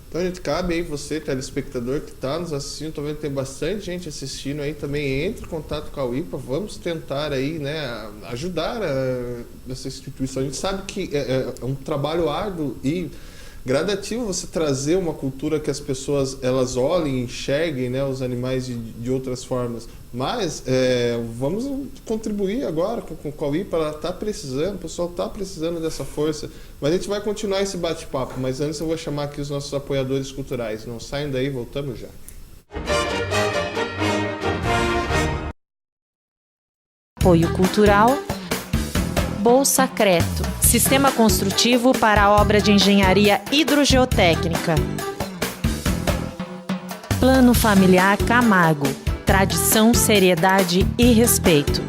S2: Então, gente, cabe aí você, telespectador que está nos assistindo, tô vendo que tem bastante gente assistindo aí também, entre em contato com a UIPA, vamos tentar aí, né, ajudar essa instituição. A gente sabe que é um trabalho árduo e gradativo você trazer uma cultura que as pessoas elas olhem, enxerguem, né, os animais de outras formas. Mas vamos contribuir agora com a UIPA, ela está precisando, o pessoal está precisando dessa força. Mas a gente vai continuar esse bate-papo, mas antes eu vou chamar aqui os nossos apoiadores culturais. Não saiam daí, voltamos já.
S1: Apoio Cultural Bolsacreto, Sistema Construtivo para a Obra de Engenharia Hidrogeotécnica. Plano Familiar Camargo, tradição, seriedade e respeito.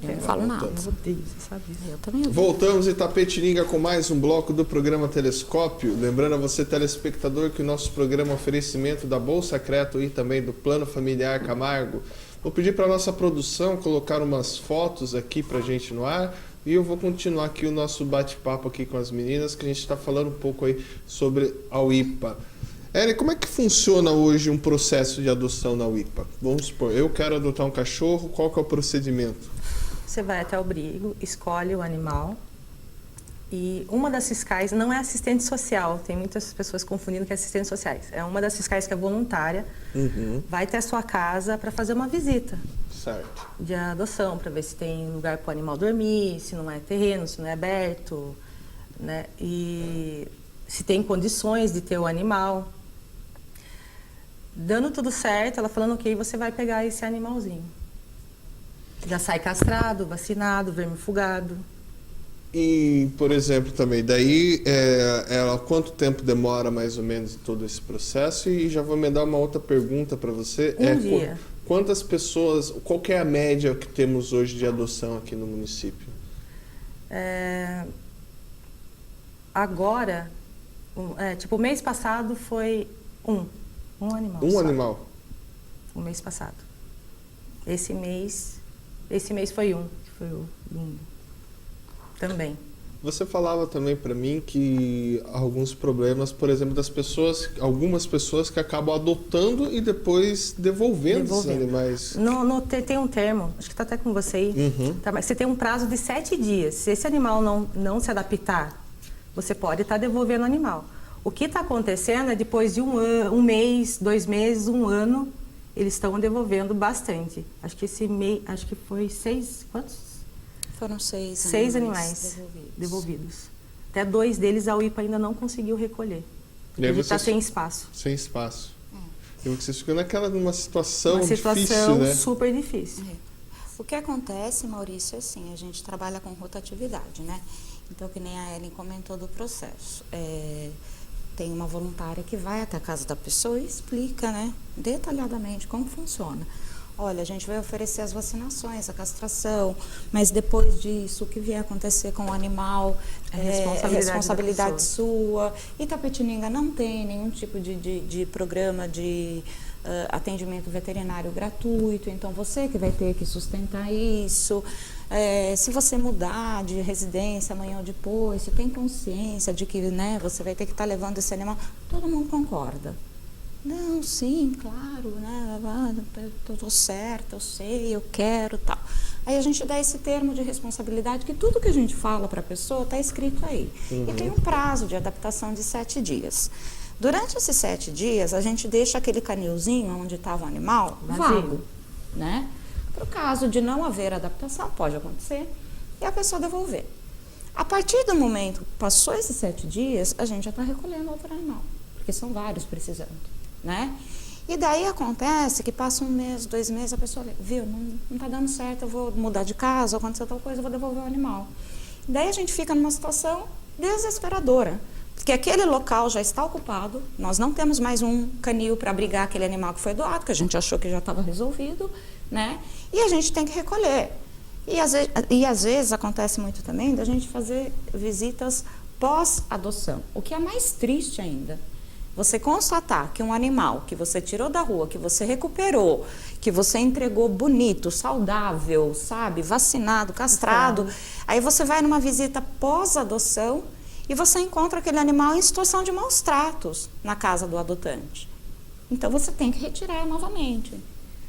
S3: Eu não falo nada. Eu também.
S2: Voltamos em Itapetininga com mais um bloco do programa Telescópio. Lembrando a você, telespectador, que o nosso programa é um oferecimento da Bolsacreto e também do Plano Familiar Camargo. Vou pedir para a nossa produção colocar umas fotos aqui para a gente no ar e eu vou continuar aqui o nosso bate-papo aqui com as meninas, que a gente está falando um pouco aí sobre a UIPA. Ellen, como é que funciona hoje um processo de adoção na UIPA? Vamos supor, eu quero adotar um cachorro, qual que é o procedimento?
S4: Você vai até o abrigo, escolhe o animal e uma das fiscais não é assistente social, tem muitas pessoas confundindo que é assistentes sociais. É uma das fiscais que é voluntária, vai até a sua casa para fazer uma visita.
S2: Certo.
S4: De adoção, para ver se tem lugar para o animal dormir, se não é terreno, se não é aberto, né? E se tem condições de ter o animal. Dando tudo certo, ela falando ok, você vai pegar esse animalzinho. Já sai castrado, vacinado, vermifugado.
S2: E, por exemplo, também, daí, quanto tempo demora mais ou menos todo esse processo? E já vou me dar uma outra pergunta para você.
S4: Um dia.
S2: Quantas pessoas, qual que é a média que temos hoje de adoção aqui no município?
S4: Agora, o mês passado foi um animal.
S2: Um
S4: só.
S2: animal?
S4: O mês passado. Esse mês foi que foi o lindo. Também.
S2: Você falava também para mim que alguns problemas, por exemplo, algumas pessoas que acabam adotando e depois devolvendo esses animais.
S4: Tem um termo, acho que está até com você aí, tá, mas você tem um prazo de 7 dias. Se esse animal não se adaptar, você pode estar devolvendo o animal. O que está acontecendo é depois de um mês, 2 meses, 1 ano, eles estão devolvendo bastante. Acho que acho que foi 6, quantos?
S3: Foram 6
S4: animais devolvidos. Até 2 deles a UIPA ainda não conseguiu recolher. Ele está sem espaço.
S2: Sem espaço. E você fica numa situação
S4: difícil, né? Uma situação super difícil.
S3: O que acontece, Maurício, é assim, a gente trabalha com rotatividade, né? Então, que nem a Ellen comentou do processo. Tem uma voluntária que vai até a casa da pessoa e explica, né, detalhadamente como funciona. Olha, a gente vai oferecer as vacinações, a castração, mas depois disso, o que vier acontecer com o animal é responsabilidade sua. Itapetininga não tem nenhum tipo de programa de atendimento veterinário gratuito, então você que vai ter que sustentar isso. Se você mudar de residência amanhã ou depois, você tem consciência de que, né, você vai ter que estar levando esse animal, todo mundo concorda. Não, sim, claro, né, eu tô certa, eu sei, eu quero, tal. Aí a gente dá esse termo de responsabilidade, que tudo que a gente fala para a pessoa está escrito aí. E tem um prazo de adaptação de 7 dias. Durante esses 7 dias, a gente deixa aquele canilzinho onde estava o animal vago, né? Para o caso de não haver adaptação, pode acontecer, e a pessoa devolver. A partir do momento que passou esses 7 dias, a gente já está recolhendo outro animal, porque são vários precisando, né? E daí acontece que passa 1 mês, 2 meses, a pessoa viu, não está dando certo, eu vou mudar de casa, aconteceu tal coisa, eu vou devolver o animal. E daí a gente fica numa situação desesperadora, porque aquele local já está ocupado, nós não temos mais um canil para abrigar aquele animal que foi doado, que a gente achou que já estava resolvido, né? E a gente tem que recolher. E às vezes acontece muito também da gente fazer visitas pós-adoção, o que é mais triste ainda. você constatar que um animal que você tirou da rua, que você recuperou, que você entregou bonito, saudável, sabe, vacinado, castrado, aí você vai numa visita pós-adoção e você encontra aquele animal em situação de maus tratos na casa do adotante. Então você tem que retirar novamente,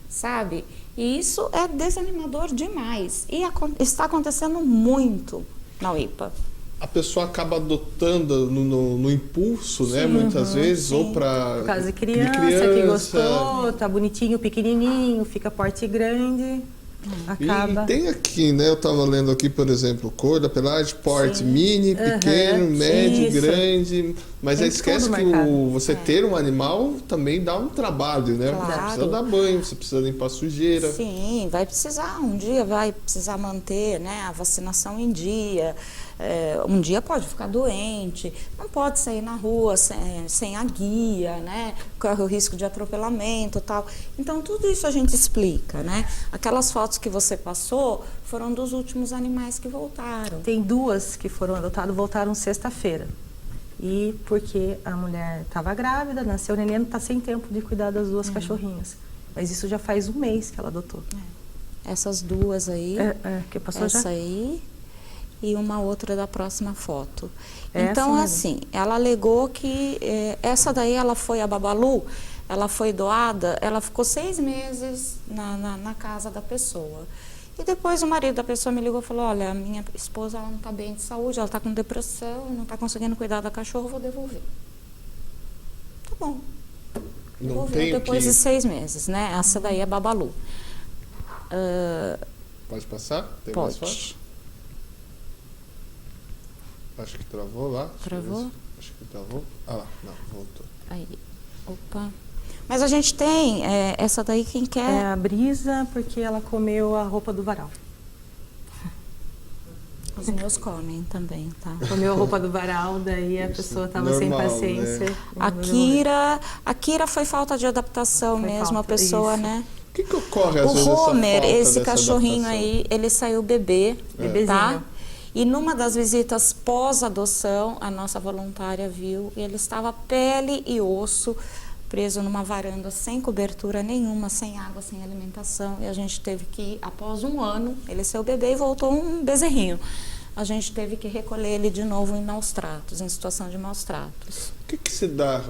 S3: sabe? E isso é desanimador demais. E está acontecendo muito na UIPA.
S2: A pessoa acaba adotando no impulso, né? Muitas vezes, ou para...
S4: Por causa de criança que gostou, tá bonitinho, pequenininho, fica porte grande, acaba...
S2: E tem aqui, né? Eu estava lendo aqui, por exemplo, cor da pelagem, porte mini, pequeno, médio, grande. Mas aí esquece que você ter um animal também dá um trabalho, né?
S3: Claro.
S2: Você precisa dar banho, você precisa limpar sujeira.
S3: Sim, vai precisar, um dia vai precisar manter, né, a vacinação em dia. Um dia pode ficar doente, não pode sair na rua sem a guia, né? Corre o risco de atropelamento e tal. Então, tudo isso a gente explica, né? Aquelas fotos que você passou foram dos últimos animais que voltaram.
S4: Tem 2 que foram adotadas, voltaram sexta-feira. E porque a mulher estava grávida, nasceu o neném, não está sem tempo de cuidar das 2 cachorrinhas. Mas isso já faz 1 mês que ela adotou.
S3: Essas 2 aí,
S4: que passou
S3: essa
S4: já?
S3: aí e uma outra da próxima foto.
S4: Essa
S3: Então,
S4: mesmo.
S3: assim, ela alegou que essa daí, ela foi a Babalu, ela foi doada, ela ficou 6 meses na casa da pessoa. E depois o marido da pessoa me ligou e falou, olha, a minha esposa ela não está bem de saúde, ela está com depressão, não está conseguindo cuidar da cachorra, eu vou devolver. Tá bom.
S2: Não
S3: Devolveu
S2: tem
S3: depois de 6 meses, né? Essa daí é Babalu.
S2: Pode passar? Tem mais
S3: Pode.
S2: fotos? Acho que travou lá.
S3: Travou?
S2: Acho que travou. Ah lá, não, voltou.
S3: Aí, opa. Mas a gente tem essa daí, quem quer...
S4: É a Brisa, porque ela comeu a roupa do varal.
S3: Os meus comem também, tá?
S4: Comeu a roupa do varal, daí a pessoa estava sem
S2: normal,
S4: paciência.
S2: né?
S3: A Kira foi falta de adaptação
S4: Foi
S3: mesmo,
S4: falta,
S3: a pessoa,
S4: isso.
S3: né?
S2: O que ocorre às
S3: O
S2: vezes
S3: Homer,
S2: essa falta
S3: esse
S2: dessa
S3: cachorrinho
S2: adaptação?
S3: aí, ele saiu bebê,
S4: Bebezinho.
S3: tá? E numa das visitas pós-adoção, a nossa voluntária viu, e ele estava pele e osso, preso numa varanda sem cobertura nenhuma, sem água, sem alimentação. E a gente teve que ir, após 1 ano, ele saiu bebê e voltou um bezerrinho. A gente teve que recolher ele de novo em maus tratos, em situação de maus tratos.
S2: O que se dá?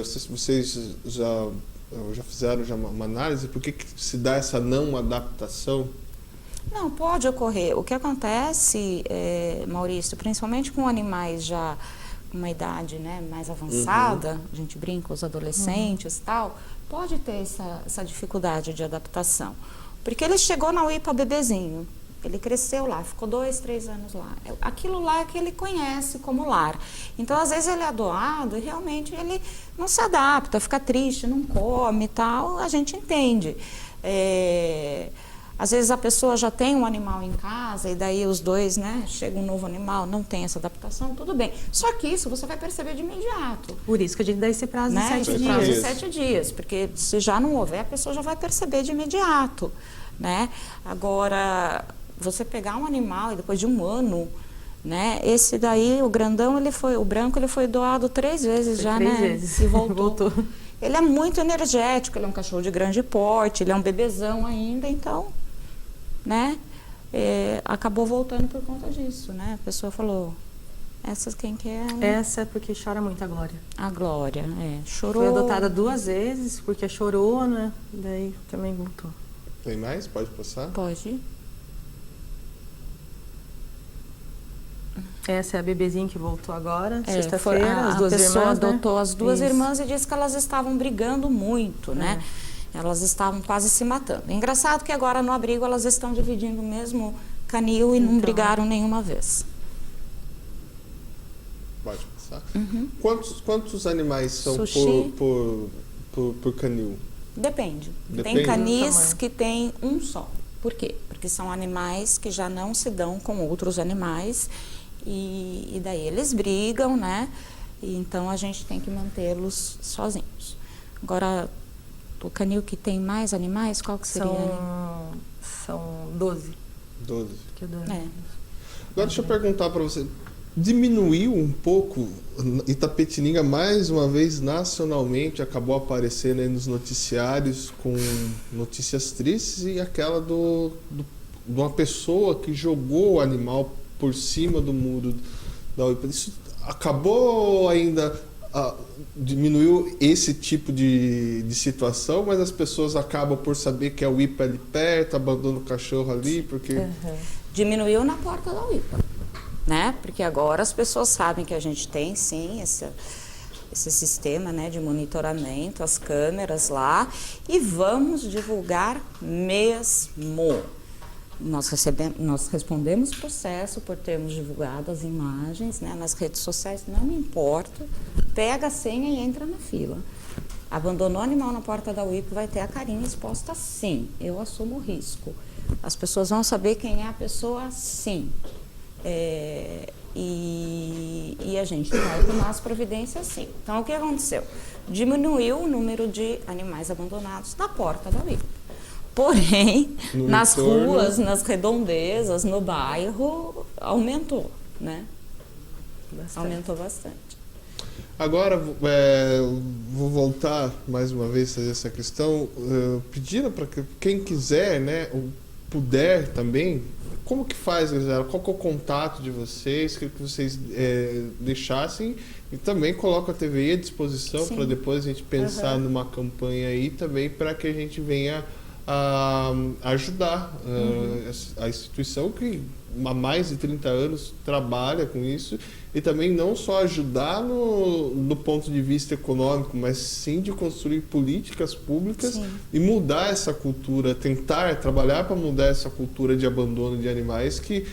S2: Vocês já fizeram uma análise? Por que se dá essa não adaptação?
S3: Não, pode ocorrer. O que acontece, Maurício, principalmente com animais já com uma idade, né, mais avançada, a gente brinca, os adolescentes e tal, pode ter essa dificuldade de adaptação. Porque ele chegou na UIPA bebezinho, ele cresceu lá, ficou 2, 3 anos lá. Aquilo lá é que ele conhece como lar. Então, às vezes ele é doado e realmente ele não se adapta, fica triste, não come e tal, a gente entende. Às vezes a pessoa já tem um animal em casa e daí os dois, né, chega um novo animal, não tem essa adaptação, tudo bem. Só que isso você vai perceber de imediato.
S4: Por isso que a gente dá esse prazo de
S3: Né?
S4: 7
S3: Esse
S4: dias.
S3: prazo de 7 dias, porque se já não houver, a pessoa já vai perceber de imediato, né? Agora, você pegar um animal e depois de 1 ano, né? Esse daí, o grandão, o branco, ele foi doado 3 vezes já,
S4: 3
S3: né?
S4: vezes.
S3: E voltou. Ele é muito energético, ele é um cachorro de grande porte, ele é um bebezão ainda, então, né? Acabou voltando por conta disso, né? A pessoa falou, essa quem que é?
S4: Essa é porque chora muito a Glória.
S3: A Glória, chorou.
S4: Foi adotada 2 vezes, porque chorou, né? Daí também voltou.
S2: Tem mais? Pode passar?
S3: Pode.
S4: Essa é a bebezinha que voltou agora, sexta-feira, as
S3: a
S4: 2
S3: pessoa
S4: irmãs, né?
S3: adotou as 2
S4: Isso.
S3: irmãs e disse que elas estavam brigando muito, né? Elas estavam quase se matando. Engraçado que agora no abrigo elas estão dividindo o mesmo canil e não brigaram nenhuma vez.
S2: Pode passar. Quantos animais são
S3: Sushi.
S2: por canil?
S3: Depende.
S2: Depende
S3: Tem
S2: do
S3: canis
S4: tamanho.
S3: que tem um só. Por quê? Porque são animais que já não se dão com outros animais e daí eles brigam, né? E então a gente tem que mantê-los sozinhos. Agora, o canil que tem mais animais, qual que seria?
S4: São 12.
S2: 12.
S4: Que eu dou.
S2: Agora deixa eu perguntar para você. diminuiu um pouco. Itapetininga, mais uma vez, nacionalmente, acabou aparecendo aí nos noticiários com notícias tristes, e aquela de uma pessoa que jogou o animal por cima do muro da UIPA. Isso acabou ainda, diminuiu esse tipo de situação, mas as pessoas acabam por saber que a UIPA é ali perto, abandonam o cachorro ali, porque...
S3: Diminuiu na porta da UIPA, né? Porque agora as pessoas sabem que a gente tem, sim, esse sistema, né, de monitoramento, as câmeras lá, e vamos divulgar mesmo. Nós respondemos processo por termos divulgado as imagens, né, nas redes sociais, não importa, pega a senha e entra na fila. Abandonou o animal na porta da UIPA, vai ter a carinha exposta, sim, eu assumo o risco. As pessoas vão saber quem é a pessoa, sim. E a gente vai tomar as providências, sim. Então, o que aconteceu? Diminuiu o número de animais abandonados na porta da UIPA. Porém, nas ruas, nas redondezas, no bairro, aumentou, né? Aumentou bastante.
S2: Agora, vou voltar mais uma vez a fazer essa questão, pedindo para que quem quiser, né, puder também, como que faz, Gisela? Qual que é o contato de vocês, que vocês deixassem, e também coloco a TVI à disposição para depois a gente pensar numa campanha aí também, para que a gente venha a ajudar a instituição que há mais de 30 anos trabalha com isso, e também não só ajudar no ponto de vista econômico, mas sim de construir políticas públicas e mudar essa cultura, tentar trabalhar para mudar essa cultura de abandono de animais que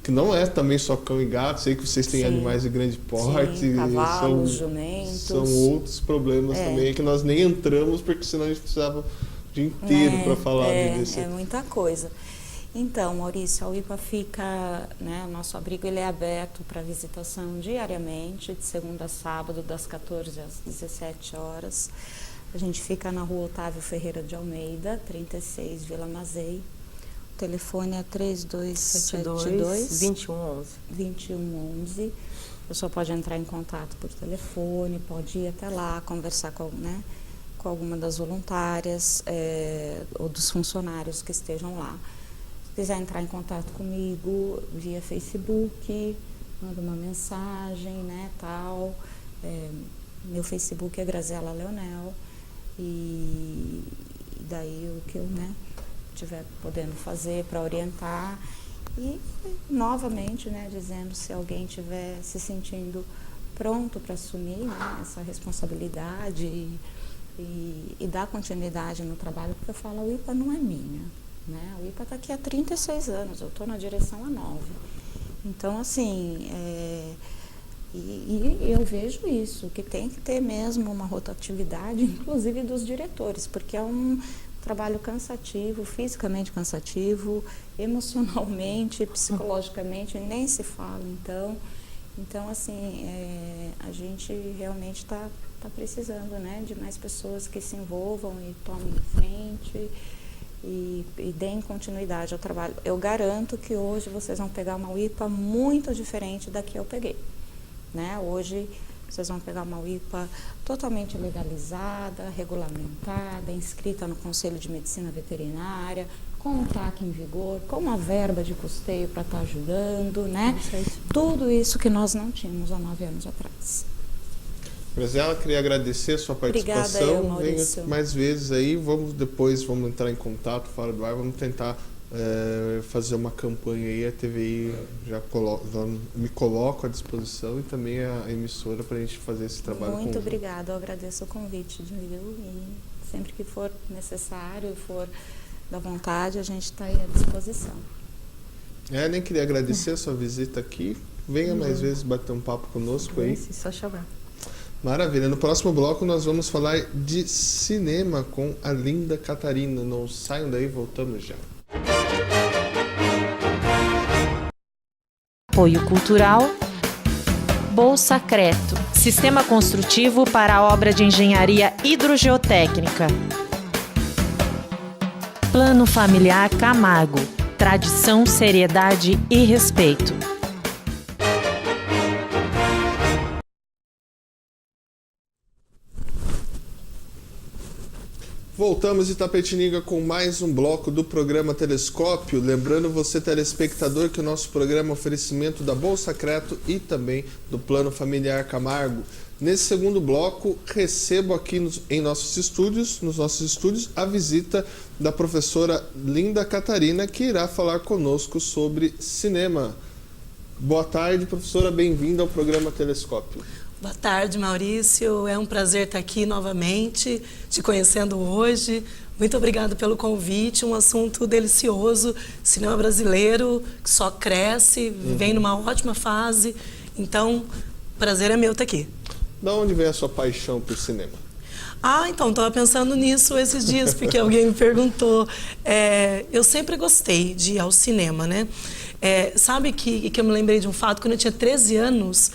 S2: não é também só cão e gato. Sei que vocês têm animais de grande porte,
S3: cavalos, jumentos.
S2: São outros problemas também que nós nem entramos, porque senão a gente precisava o dia inteiro para falar desse.
S3: É muita coisa. Então, Maurício, a UIPA fica, né, o nosso abrigo ele é aberto para visitação diariamente, de segunda a sábado, das 14 às 17 horas. A gente fica na rua Otávio Ferreira de Almeida, 36, Vila Mazei. O telefone é 3272-2111. 2111. A pessoa pode entrar em contato por telefone, pode ir até lá, conversar com alguma das voluntárias ou dos funcionários que estejam lá. Se quiser entrar em contato comigo via Facebook, manda uma mensagem, né, tal. Meu Facebook é Graziela Leonel, e daí o que eu, né, estiver podendo fazer para orientar. E, novamente, né, dizendo, se alguém estiver se sentindo pronto para assumir, né, essa responsabilidade e dar continuidade no trabalho, porque eu falo, a UIPA não é minha. Né? A UIPA está aqui há 36 anos, eu estou na direção há 9. Então, assim, e eu vejo isso, que tem que ter mesmo uma rotatividade, inclusive dos diretores, porque é um trabalho cansativo, fisicamente cansativo, emocionalmente, psicologicamente, nem se fala. Então assim, a gente realmente está precisando, né, de mais pessoas que se envolvam e tomem frente e deem continuidade ao trabalho. Eu garanto que hoje vocês vão pegar uma UIPA muito diferente da que eu peguei, né? Hoje vocês vão pegar uma UIPA totalmente legalizada, regulamentada, inscrita no Conselho de Medicina Veterinária, com um TAC em vigor, com uma verba de custeio para estar ajudando, né? Tudo isso que nós não tínhamos há 9 anos atrás.
S2: Graziela, queria agradecer a sua participação.
S3: Obrigada, eu, Maurício.
S2: Venha mais vezes aí, vamos entrar em contato fora do ar, vamos tentar fazer uma campanha aí, a TVI me coloco à disposição, e também a emissora, para a gente fazer esse trabalho
S3: Muito
S2: conjunto.
S3: Obrigada, eu agradeço o convite, viu? E sempre que for necessário, for da vontade, a gente está aí à disposição.
S2: Nem queria agradecer a sua visita aqui. Venha mais vezes bater um papo conosco aí.
S4: Só chamar.
S2: Maravilha. No próximo bloco nós vamos falar de cinema com a Linda Catarina. Não saiam daí, voltamos já.
S1: Apoio Cultural Bolsa Creto, Sistema Construtivo para a Obra de Engenharia Hidrogeotécnica. Plano Familiar Camargo, tradição, seriedade e respeito.
S2: Voltamos de Itapetininga com mais um bloco do programa Telescópio. Lembrando você, telespectador, que o nosso programa é um oferecimento da Bolsacreto e também do Plano Familiar Camargo. Nesse segundo bloco, recebo aqui nos nossos estúdios, a visita da professora Linda Catarina, que irá falar conosco sobre cinema. Boa tarde, professora, bem-vinda ao programa Telescópio.
S5: Boa tarde, Maurício. É um prazer estar aqui novamente, te conhecendo hoje. Muito obrigada pelo convite. Um assunto delicioso, cinema brasileiro que só cresce, vem numa ótima fase. Então, prazer é meu estar aqui.
S2: Da onde vem a sua paixão por cinema?
S5: Então, estava pensando nisso esses dias, porque alguém me perguntou. Eu sempre gostei de ir ao cinema, né? Sabe que eu me lembrei de um fato, quando eu tinha 13 anos,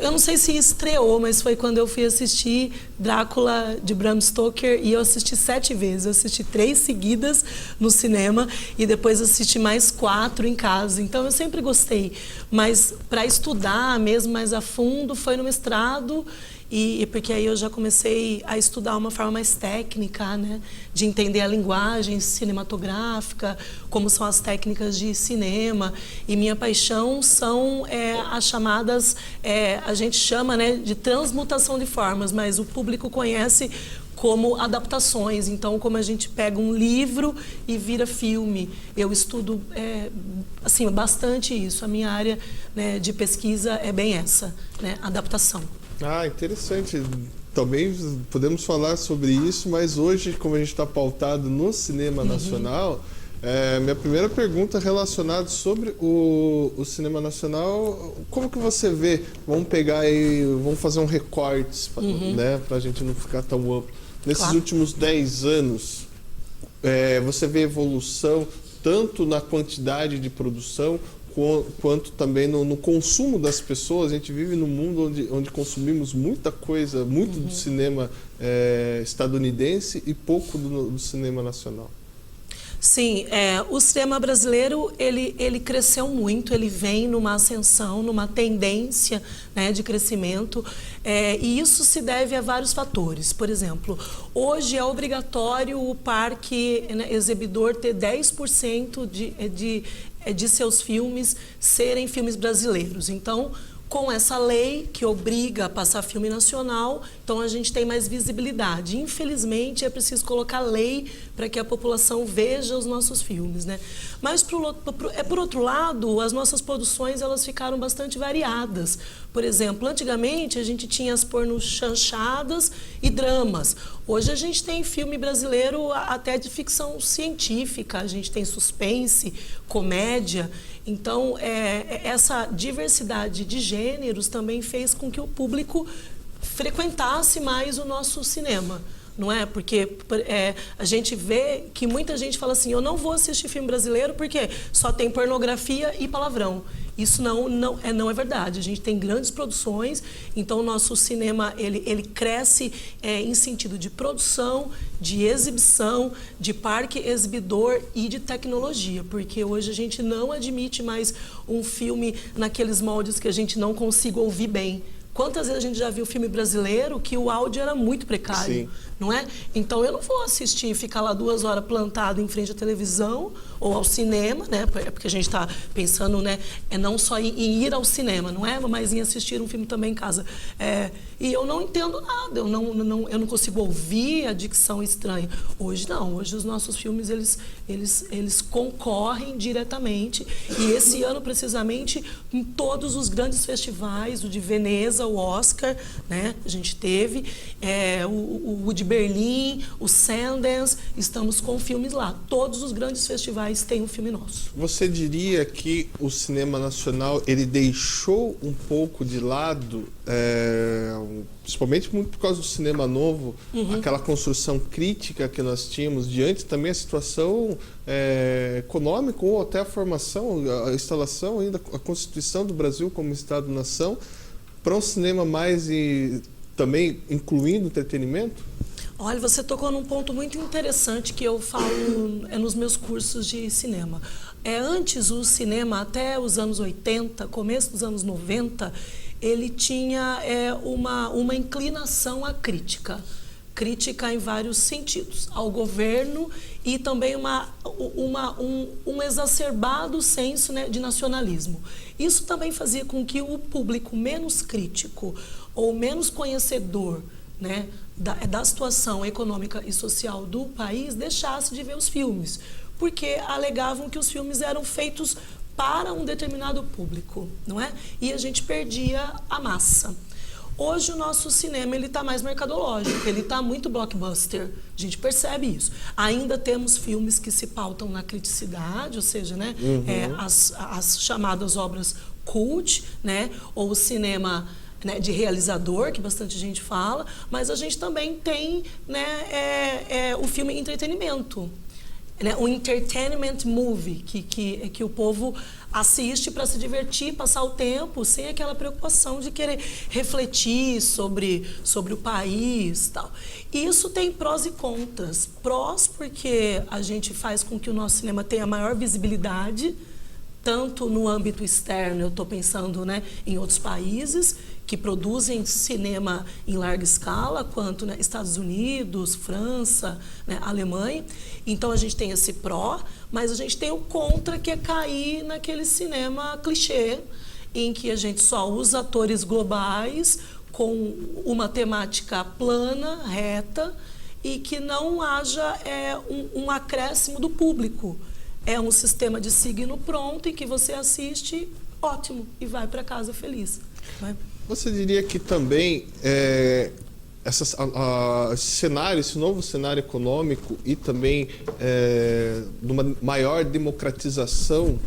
S5: eu não sei se estreou, mas foi quando eu fui assistir Drácula de Bram Stoker, e eu assisti 7 vezes. Eu assisti 3 seguidas no cinema e depois assisti mais 4 em casa. Então eu sempre gostei, mas para estudar mesmo mais a fundo foi no mestrado. E porque aí eu já comecei a estudar uma forma mais técnica, né, de entender a linguagem cinematográfica, como são as técnicas de cinema. E minha paixão são as chamadas, a gente chama, né, de transmutação de formas, mas o público conhece como adaptações. Então, como a gente pega um livro e vira filme. Eu estudo assim, bastante isso. A minha área, né, de pesquisa é bem essa, né, adaptação.
S2: Interessante. Também podemos falar sobre isso, mas hoje, como a gente está pautado no cinema nacional, minha primeira pergunta é relacionada sobre o cinema nacional. Como que você vê? Vamos pegar e vamos fazer um recorte, né, para a gente não ficar tão amplo. Nesses últimos 10 anos, você vê evolução tanto na quantidade de produção quanto também no consumo das pessoas. A gente vive num mundo onde consumimos muita coisa, muito do cinema estadunidense e pouco do cinema nacional.
S5: Sim, o cinema brasileiro ele cresceu muito, ele vem numa ascensão, numa tendência, né, de crescimento, e isso se deve a vários fatores. Por exemplo, hoje é obrigatório o parque, né, exibidor ter 10% de seus filmes serem filmes brasileiros. Então, com essa lei que obriga a passar filme nacional, então a gente tem mais visibilidade. Infelizmente, é preciso colocar lei para que a população veja os nossos filmes, né? Mas, por outro lado, as nossas produções elas ficaram bastante variadas. Por exemplo, antigamente a gente tinha as pornos chanchadas e dramas. Hoje a gente tem filme brasileiro até de ficção científica, a gente tem suspense, comédia. Então, essa diversidade de gêneros também fez com que o público frequentasse mais o nosso cinema, não é? Porque a gente vê que muita gente fala assim, eu não vou assistir filme brasileiro porque só tem pornografia e palavrão. Isso não é verdade. A gente tem grandes produções, então o nosso cinema ele cresce em sentido de produção, de exibição, de parque exibidor e de tecnologia, porque hoje a gente não admite mais um filme naqueles moldes que a gente não consiga ouvir bem. Quantas vezes a gente já viu filme brasileiro que o áudio era muito precário, Sim. não é? Então eu não vou assistir e ficar lá 2 horas plantado em frente à televisão ou ao cinema, né? Porque a gente está pensando, né? Não só em ir ao cinema, não é? Mas em assistir um filme também em casa. E eu não entendo nada, eu não consigo ouvir a dicção estranha. Hoje não, hoje os nossos filmes eles concorrem diretamente. E esse ano, precisamente, em todos os grandes festivais, o de Veneza, o Oscar, né? A gente teve, o de Berlim, o Sundance, estamos com filmes lá. Todos os grandes festivais têm um filme nosso.
S2: Você diria que o cinema nacional ele deixou um pouco de lado, principalmente muito por causa do cinema novo, aquela construção crítica que nós tínhamos diante também a situação econômica ou até a formação, a instalação ainda, a constituição do Brasil como Estado-nação, para um cinema mais também incluindo entretenimento?
S5: Olha, você tocou num ponto muito interessante que eu falo nos meus cursos de cinema. Antes, o cinema, até os anos 80, começo dos anos 90, ele tinha uma inclinação à crítica. crítica em vários sentidos, ao governo e também um exacerbado senso, né, de nacionalismo. Isso também fazia com que o público menos crítico ou menos conhecedor, né, da situação econômica e social do país deixasse de ver os filmes, porque alegavam que os filmes eram feitos para um determinado público, não é? E a gente perdia a massa. Hoje o nosso cinema está mais mercadológico, ele está muito blockbuster, a gente percebe isso. Ainda temos filmes que se pautam na criticidade, ou seja, né, as chamadas obras cult, né, ou o cinema, né, de realizador, que bastante gente fala, mas a gente também tem, né, o filme entretenimento, né, o entertainment movie, que o povo assiste para se divertir, passar o tempo, sem aquela preocupação de querer refletir sobre o país, tal. E isso tem prós e contras. Prós porque a gente faz com que o nosso cinema tenha maior visibilidade, tanto no âmbito externo, eu estou pensando, né, em outros países que produzem cinema em larga escala, quanto, né, Estados Unidos, França, né, Alemanha. Então a gente tem esse pró, mas a gente tem o contra, que é cair naquele cinema clichê, em que a gente só usa atores globais com uma temática plana, reta, e que não haja um acréscimo do público. É um sistema de signo pronto em que você assiste, ótimo, e vai para casa feliz. Vai.
S2: Você diria que também esse cenário, esse novo cenário econômico e também de uma maior democratização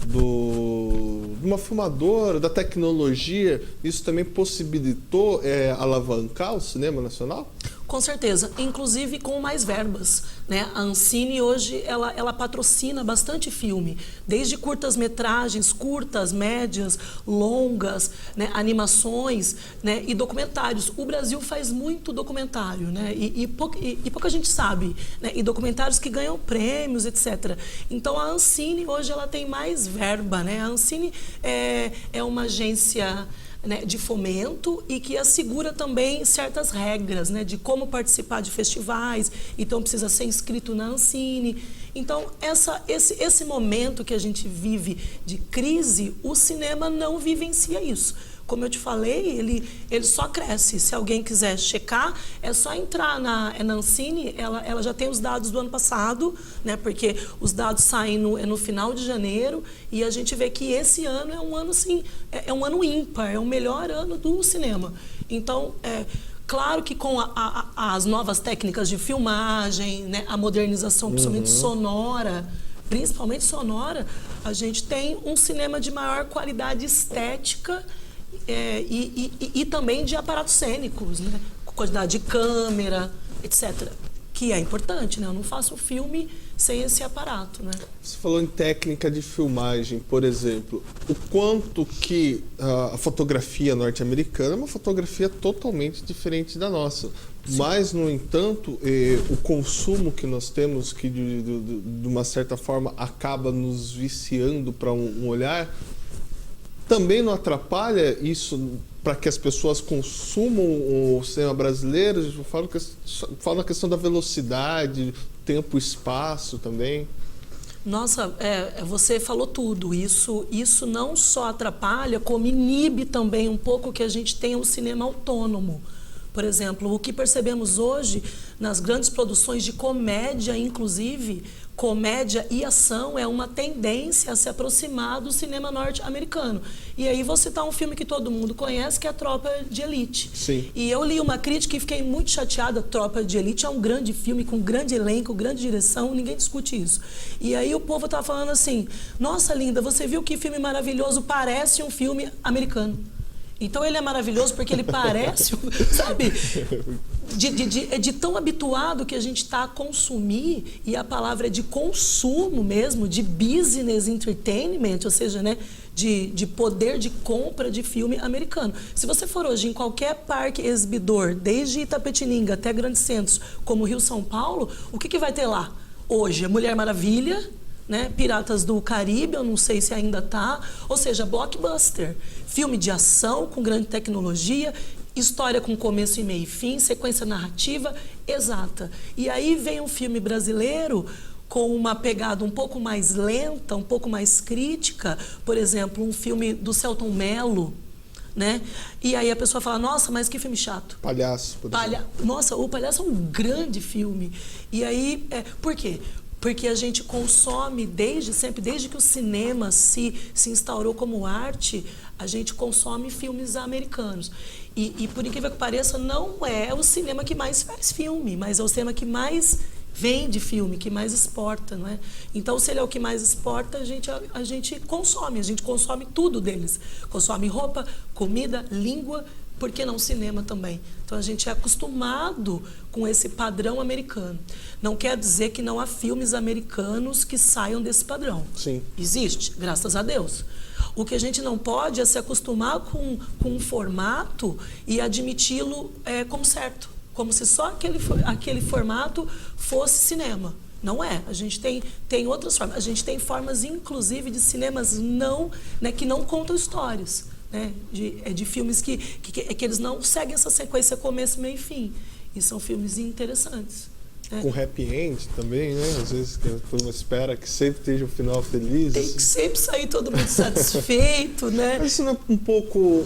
S2: de uma filmadora, da tecnologia, isso também possibilitou alavancar o cinema nacional?
S5: Com certeza, inclusive com mais verbas, né? A Ancine hoje ela patrocina bastante filme, desde curtas-metragens, curtas, médias, longas, né? Animações, né? E documentários. O Brasil faz muito documentário, né? E pouca gente sabe, né? E documentários que ganham prêmios, etc. Então a Ancine hoje ela tem mais verba, né? A Ancine é uma agência, né, de fomento e que assegura também certas regras, né, de como participar de festivais, então precisa ser inscrito na Ancine. Então, esse momento que a gente vive de crise, o cinema não vivencia isso. Como eu te falei, ele só cresce. Se alguém quiser checar, é só entrar na Ancine, ela já tem os dados do ano passado, né, porque os dados saem no final de janeiro, e a gente vê que esse ano é um ano, assim, é um ano ímpar, é o melhor ano do cinema. Então, claro que com as novas técnicas de filmagem, né, a modernização, principalmente sonora, a gente tem um cinema de maior qualidade estética, e também de aparatos cênicos, né? Quantidade de câmera, etc. Que é importante, né? Eu não faço filme sem esse aparato, né?
S2: Você falou em técnica de filmagem, por exemplo. O quanto que a fotografia norte-americana é uma fotografia totalmente diferente da nossa. Sim. Mas, no entanto, o consumo que nós temos, que de uma certa forma acaba nos viciando para um olhar, também não atrapalha isso para que as pessoas consumam o cinema brasileiro? Eu falo na questão da velocidade, tempo e espaço também.
S5: Nossa, você falou tudo. Isso não só atrapalha, como inibe também um pouco que a gente tenha um cinema autônomo. Por exemplo, o que percebemos hoje nas grandes produções de comédia, inclusive, comédia e ação é uma tendência a se aproximar do cinema norte-americano. E aí vou citar um filme que todo mundo conhece, que é a Tropa de Elite.
S2: Sim.
S5: E eu li uma crítica e fiquei muito chateada. Tropa de Elite é um grande filme, com grande elenco, grande direção, ninguém discute isso. E aí o povo estava falando assim, nossa, linda, você viu que filme maravilhoso, parece um filme americano. Então ele é maravilhoso porque ele parece, sabe, de tão habituado que a gente está a consumir, e a palavra é de consumo mesmo, de business entertainment, ou seja, né, de poder de compra de filme americano. Se você for hoje em qualquer parque exibidor, desde Itapetininga até grandes centros como Rio, São Paulo, o que vai ter lá? Hoje, a Mulher Maravilha, né? Piratas do Caribe, eu não sei se ainda tá, ou seja, blockbuster, filme de ação com grande tecnologia, história com começo e meio e fim, sequência narrativa exata. E aí vem um filme brasileiro com uma pegada um pouco mais lenta, um pouco mais crítica, por exemplo, um filme do Selton Mello, né? E aí a pessoa fala, nossa, mas que filme chato.
S2: Palhaço, por exemplo.
S5: Nossa, o Palhaço é um grande filme. E aí, por quê? Porque a gente consome desde sempre, desde que o cinema se instaurou como arte, a gente consome filmes americanos. E por incrível que pareça, não é o cinema que mais faz filme, mas é o cinema que mais vende filme, que mais exporta, não é? Então, se ele é o que mais exporta, a gente consome tudo deles. Consome roupa, comida, língua, por que não cinema também? Então, a gente é acostumado com esse padrão americano. Não quer dizer que não há filmes americanos que saiam desse padrão.
S2: Sim.
S5: Existe, graças a Deus. O que a gente não pode é se acostumar com um formato e admiti-lo como certo. Como se só aquele formato fosse cinema. Não é. A gente tem outras formas. A gente tem formas, inclusive, de cinemas que não contam histórias. Né? De filmes que eles não seguem essa sequência começo, meio e fim. E são filmes interessantes.
S2: Com happy end também, né? Às vezes que a turma espera que sempre esteja um final feliz.
S5: Tem que sempre sair todo mundo satisfeito, né?
S2: Mas isso não é um pouco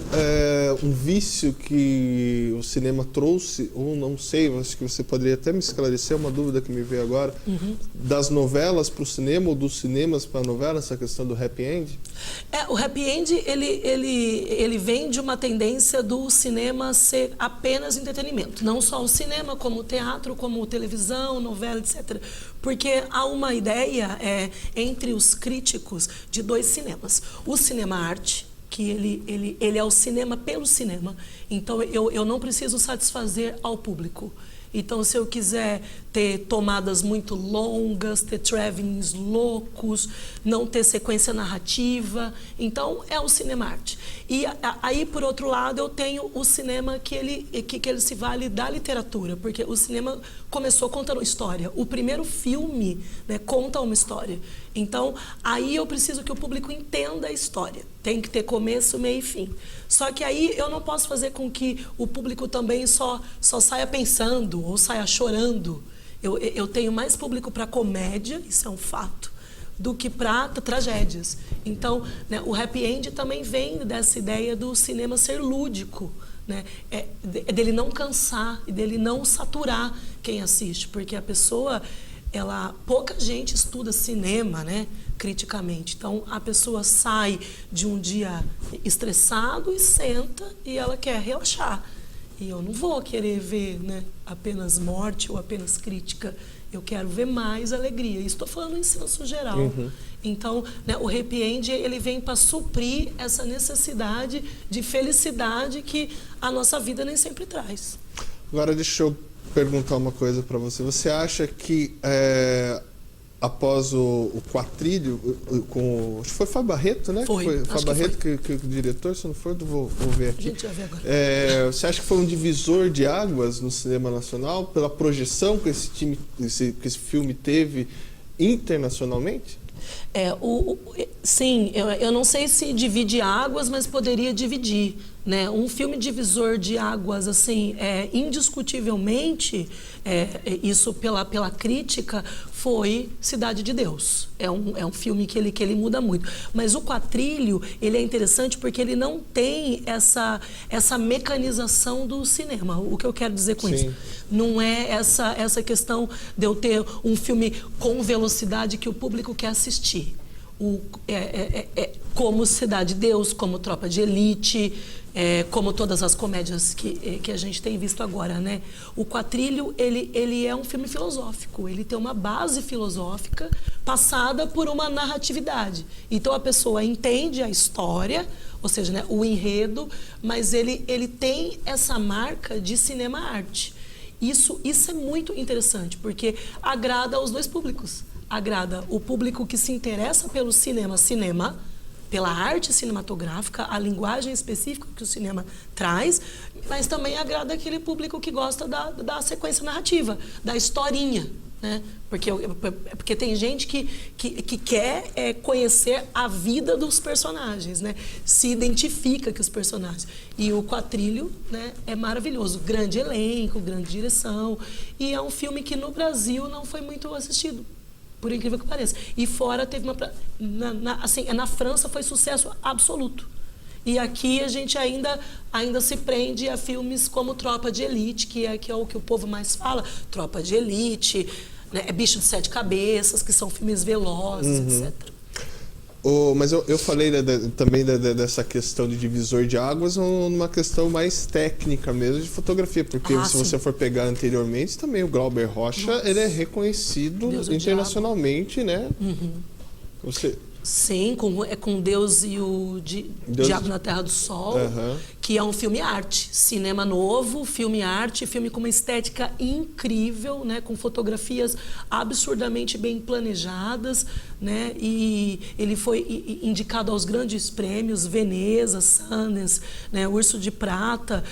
S2: um vício que o cinema trouxe, ou não sei, acho que você poderia até me esclarecer, uma dúvida que me veio agora, das novelas para o cinema ou dos cinemas para a novela, essa questão do happy end?
S5: O happy end, ele vem de uma tendência do cinema ser apenas entretenimento. Não só o cinema, como o teatro, como televisão, novela, etc. Porque há uma ideia entre os críticos de dois cinemas. O cinema-arte, que ele é o cinema pelo cinema. Então, eu não preciso satisfazer ao público. Então, se eu quiser ter tomadas muito longas, ter travelings loucos, não ter sequência narrativa, então é o cinema-arte. E aí, por outro lado, eu tenho o cinema que ele se vale da literatura, porque o cinema começou contando história. O primeiro filme, né, conta uma história. Então, aí eu preciso que o público entenda a história. Tem que ter começo, meio e fim. Só que aí eu não posso fazer com que o público também só saia pensando ou saia chorando. Eu tenho mais público para comédia, isso é um fato, do que para tragédias. Então, né, o happy end também vem dessa ideia do cinema ser lúdico, né? Dele não cansar e dele não saturar quem assiste, porque a pessoa, pouca gente estuda cinema, né, criticamente. Então, a pessoa sai de um dia estressado e senta e ela quer relaxar. E eu não vou querer ver, né, apenas morte ou apenas crítica. Eu quero ver mais alegria. Estou falando em senso geral. Então, né, o happy end ele vem para suprir essa necessidade de felicidade que a nossa vida nem sempre traz.
S2: Agora, deixa eu perguntar uma coisa para você. Você acha que após o Quatrilho, acho que foi Fábio Barreto, né?
S5: Foi
S2: Fábio Barreto que o diretor, se não for, vou ver aqui.
S5: A gente vai ver agora.
S2: Você acha que foi um divisor de águas no cinema nacional pela projeção que que esse filme teve internacionalmente?
S5: Sim, eu não sei se divide águas, mas poderia dividir, né? Um filme divisor de águas, assim, indiscutivelmente, isso pela crítica, foi Cidade de Deus. É um filme que ele muda muito. Mas o Quatrilho, ele é interessante porque ele não tem essa mecanização do cinema. O que eu quero dizer com isso? Não é essa questão de eu ter um filme com velocidade que o público quer assistir. Como Cidade de Deus, como Tropa de Elite, como todas as comédias que a gente tem visto agora, né? O Quatrilho, ele é um filme filosófico, ele tem uma base filosófica passada por uma narratividade. Então, a pessoa entende a história, ou seja, né, o enredo, mas ele tem essa marca de cinema-arte. Isso é muito interessante, porque agrada aos dois públicos. Agrada o público que se interessa pelo cinema, pela arte cinematográfica, a linguagem específica que o cinema traz, mas também agrada aquele público que gosta da sequência narrativa, da historinha, né? Porque tem gente que quer conhecer a vida dos personagens, né? Se identifica com os personagens. E o Quatrilho, né, é maravilhoso. Grande elenco, grande direção. E é um filme que no Brasil não foi muito assistido, por incrível que pareça. E fora teve na França foi sucesso absoluto. E aqui a gente ainda se prende a filmes como Tropa de Elite, que é o que o povo mais fala. Tropa de Elite, né? Bicho de Sete Cabeças, que são filmes velozes, etc.
S2: Mas eu falei também dessa questão de divisor de águas numa questão mais técnica mesmo de fotografia, porque se você for pegar anteriormente também o Glauber Rocha, ele é reconhecido internacionalmente, né?
S5: Sim, com Deus e o Diabo na Terra do Sol, que é um filme arte, cinema novo, filme arte, filme com uma estética incrível, né, com fotografias absurdamente bem planejadas, né, e ele foi indicado aos grandes prêmios, Veneza, Sundance, né, Urso de Prata.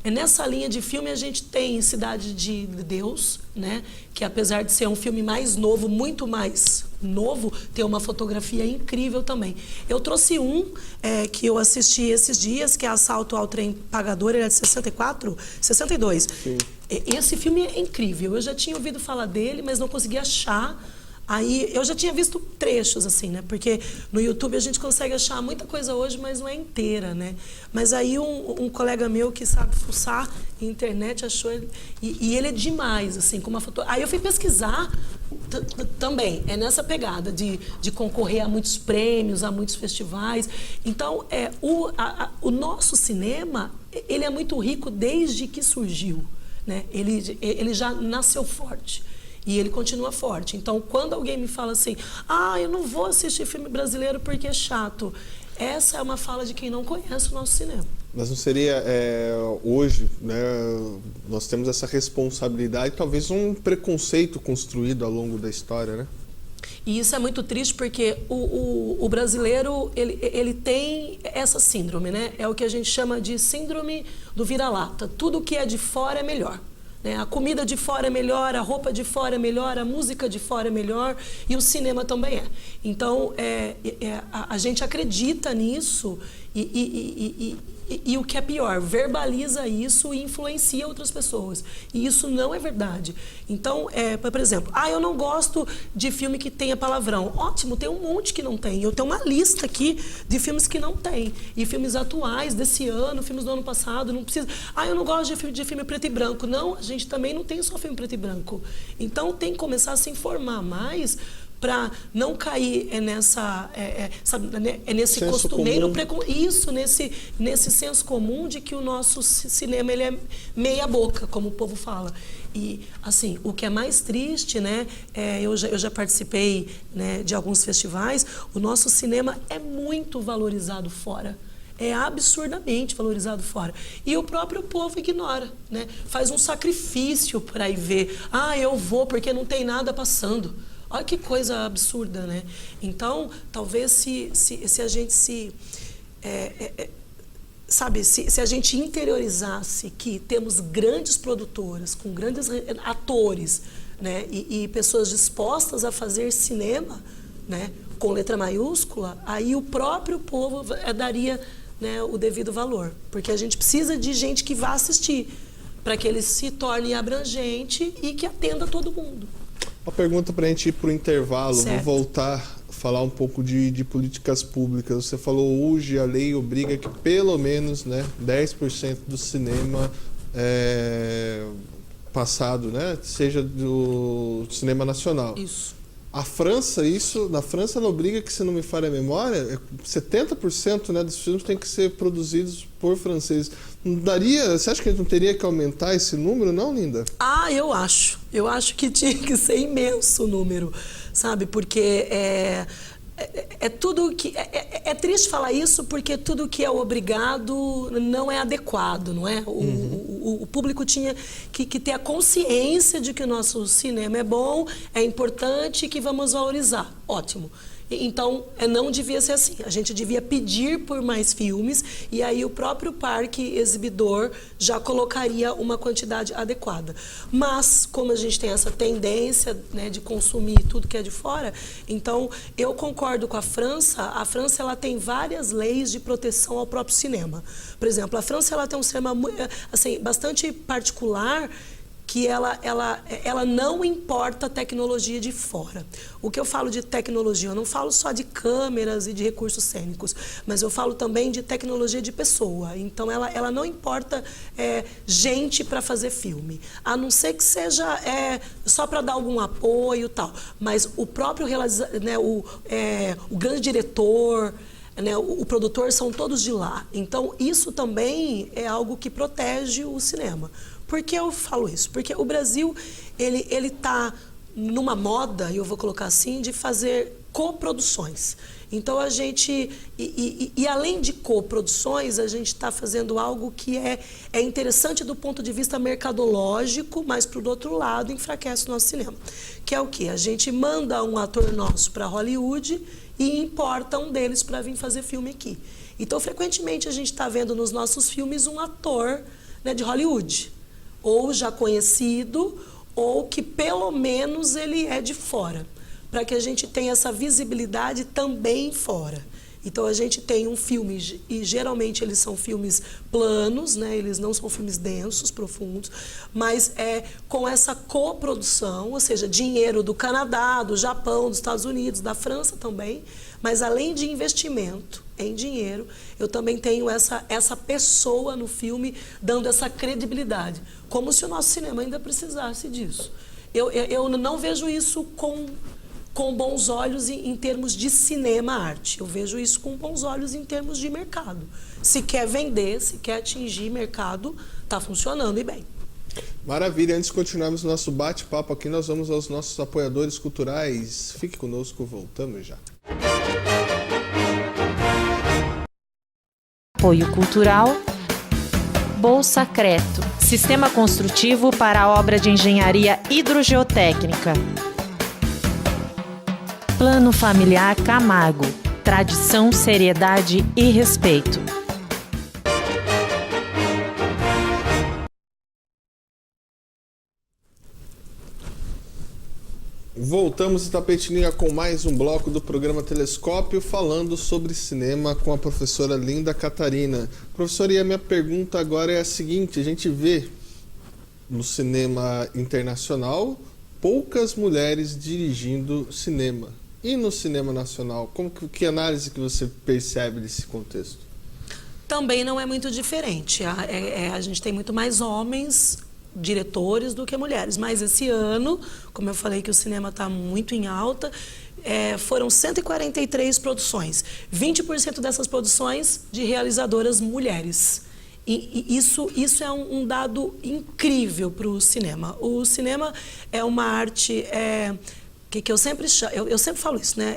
S5: Nessa linha de filme a gente tem Cidade de Deus, né, que apesar de ser um filme mais novo, muito mais novo, tem uma fotografia incrível também. Eu trouxe que eu assisti esses dias, que é Assalto ao Trem Pagador, ele é de 62. Sim. Esse filme é incrível. Eu já tinha ouvido falar dele, mas não conseguia achar. Aí eu já tinha visto trechos, assim, né? Porque no YouTube a gente consegue achar muita coisa hoje, mas não é inteira, né? Mas aí um colega meu que sabe fuçar na internet achou ele, e ele é demais, assim, com uma foto. Aí eu fui pesquisar também, nessa pegada de concorrer a muitos prêmios, a muitos festivais. Então, o nosso cinema, ele é muito rico desde que surgiu, né? Ele já nasceu forte. E ele continua forte. Então, quando alguém me fala assim, eu não vou assistir filme brasileiro porque é chato, essa é uma fala de quem não conhece o nosso cinema.
S2: Mas não seria, hoje, né, nós temos essa responsabilidade, talvez um preconceito construído ao longo da história, né?
S5: E isso é muito triste porque o brasileiro, ele tem essa síndrome, né? É o que a gente chama de síndrome do vira-lata. Tudo que é de fora é melhor. A comida de fora é melhor, a roupa de fora é melhor, a música de fora é melhor e o cinema também é. Então, a gente acredita nisso e o que é pior, verbaliza isso e influencia outras pessoas. E isso não é verdade. Então, por exemplo, eu não gosto de filme que tenha palavrão. Ótimo, tem um monte que não tem. Eu tenho uma lista aqui de filmes que não tem. E filmes atuais desse ano, filmes do ano passado, não precisa... eu não gosto de filme preto e branco. Não, a gente também não tem só filme preto e branco. Então, tem que começar a se informar mais para não cair nesse costumeiro isso, nesse senso comum de que o nosso cinema ele é meia boca, como o povo fala. E assim, o que é mais triste, né, eu já participei, né, de alguns festivais, o nosso cinema é muito valorizado fora. É absurdamente valorizado fora. E o próprio povo ignora, né? Faz um sacrifício para ir ver. Eu vou porque não tem nada passando. Olha que coisa absurda, né? Então, talvez se a gente se a gente interiorizasse que temos grandes produtoras, com grandes atores, né? E pessoas dispostas a fazer cinema, né? Com letra maiúscula, aí o próprio povo daria, né, o devido valor. Porque a gente precisa de gente que vá assistir, para que ele se torne abrangente e que atenda todo mundo.
S2: Uma pergunta para a gente ir para o intervalo.
S5: Certo.
S2: Vou voltar a falar um pouco de políticas públicas. Você falou hoje a lei obriga que pelo menos, né, 10% do cinema passado, né, seja do cinema nacional.
S5: Isso.
S2: Na França ela obriga que, se não me falha a memória, 70%, né, dos filmes têm que ser produzidos por franceses. Você acha que a gente não teria que aumentar esse número, não, Linda?
S5: Eu acho. Eu acho que tinha que ser imenso o número, sabe? Porque tudo que... É triste falar isso porque tudo que é obrigado não é adequado, não é? O público tinha que ter a consciência de que o nosso cinema é bom, é importante e que vamos valorizar. Ótimo. Então, não devia ser assim. A gente devia pedir por mais filmes e aí o próprio parque exibidor já colocaria uma quantidade adequada. Mas, como a gente tem essa tendência, né, de consumir tudo que é de fora, então eu concordo com a França. A França ela tem várias leis de proteção ao próprio cinema. Por exemplo, a França ela tem um cinema assim, bastante particular, que ela não importa tecnologia de fora. O que eu falo de tecnologia, eu não falo só de câmeras e de recursos cênicos, mas eu falo também de tecnologia de pessoa. Então, ela não importa gente para fazer filme, a não ser que seja só para dar algum apoio e tal. Mas o próprio né, o grande diretor, né, o produtor, são todos de lá. Então, isso também é algo que protege o cinema. Por que eu falo isso? Porque o Brasil, ele está numa moda, eu vou colocar assim, de fazer coproduções. Então, a gente, e além de coproduções, a gente está fazendo algo que é interessante do ponto de vista mercadológico, mas, por outro lado, enfraquece o nosso cinema. Que é o quê? A gente manda um ator nosso para Hollywood e importa um deles para vir fazer filme aqui. Então, frequentemente, a gente está vendo nos nossos filmes um ator, né, de Hollywood, ou já conhecido, ou que pelo menos ele é de fora, para que a gente tenha essa visibilidade também fora. Então, a gente tem um filme, e geralmente eles são filmes planos, né? Eles não são filmes densos, profundos, mas com essa coprodução, ou seja, dinheiro do Canadá, do Japão, dos Estados Unidos, da França também, mas além de investimento em dinheiro, eu também tenho essa pessoa no filme dando essa credibilidade, como se o nosso cinema ainda precisasse disso. Eu não vejo isso com bons olhos em termos de cinema-arte. Eu vejo isso com bons olhos em termos de mercado. Se quer vender, se quer atingir mercado, está funcionando e bem.
S2: Maravilha. Antes de continuarmos o nosso bate-papo aqui, nós vamos aos nossos apoiadores culturais. Fique conosco, voltamos já.
S1: Apoio Cultural Bolsacreto, Sistema Construtivo para a Obra de Engenharia Hidrogeotécnica. Plano Familiar Camargo, tradição, seriedade e respeito.
S2: Voltamos em Itapetininga com mais um bloco do programa Telescópio, falando sobre cinema com a professora Linda Catarina. Professora, e a minha pergunta agora é a seguinte: a gente vê no cinema internacional poucas mulheres dirigindo cinema. E no cinema nacional, que análise que você percebe desse contexto?
S5: Também não é muito diferente. A gente tem muito mais homens diretores do que mulheres. Mas esse ano, como eu falei que o cinema está muito em alta, foram 143 produções. 20% dessas produções de realizadoras mulheres. E isso é um dado incrível para o cinema. O cinema é uma arte... que eu sempre falo isso, né?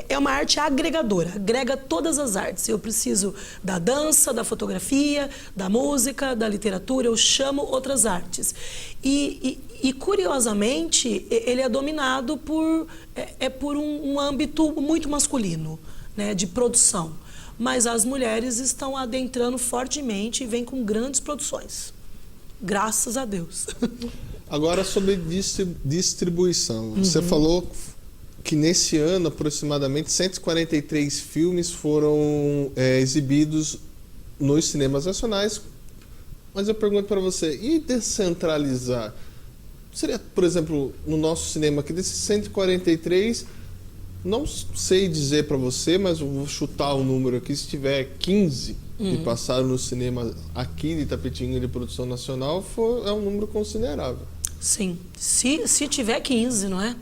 S5: É uma arte agregadora, agrega todas as artes. Eu preciso da dança, da fotografia, da música, da literatura, eu chamo outras artes. E curiosamente, ele é dominado por um âmbito muito masculino, né, de produção. Mas as mulheres estão adentrando fortemente e vêm com grandes produções. Graças a Deus.
S2: Agora, sobre distribuição. Você falou que nesse ano, aproximadamente, 143 filmes foram exibidos nos cinemas nacionais. Mas eu pergunto para você, e descentralizar? Seria, por exemplo, no nosso cinema aqui, desses 143, não sei dizer para você, mas eu vou chutar o número aqui, se tiver 15 que passaram no cinema aqui de Itapetinga de produção nacional, é um número considerável.
S5: Sim, se tiver 15, não é?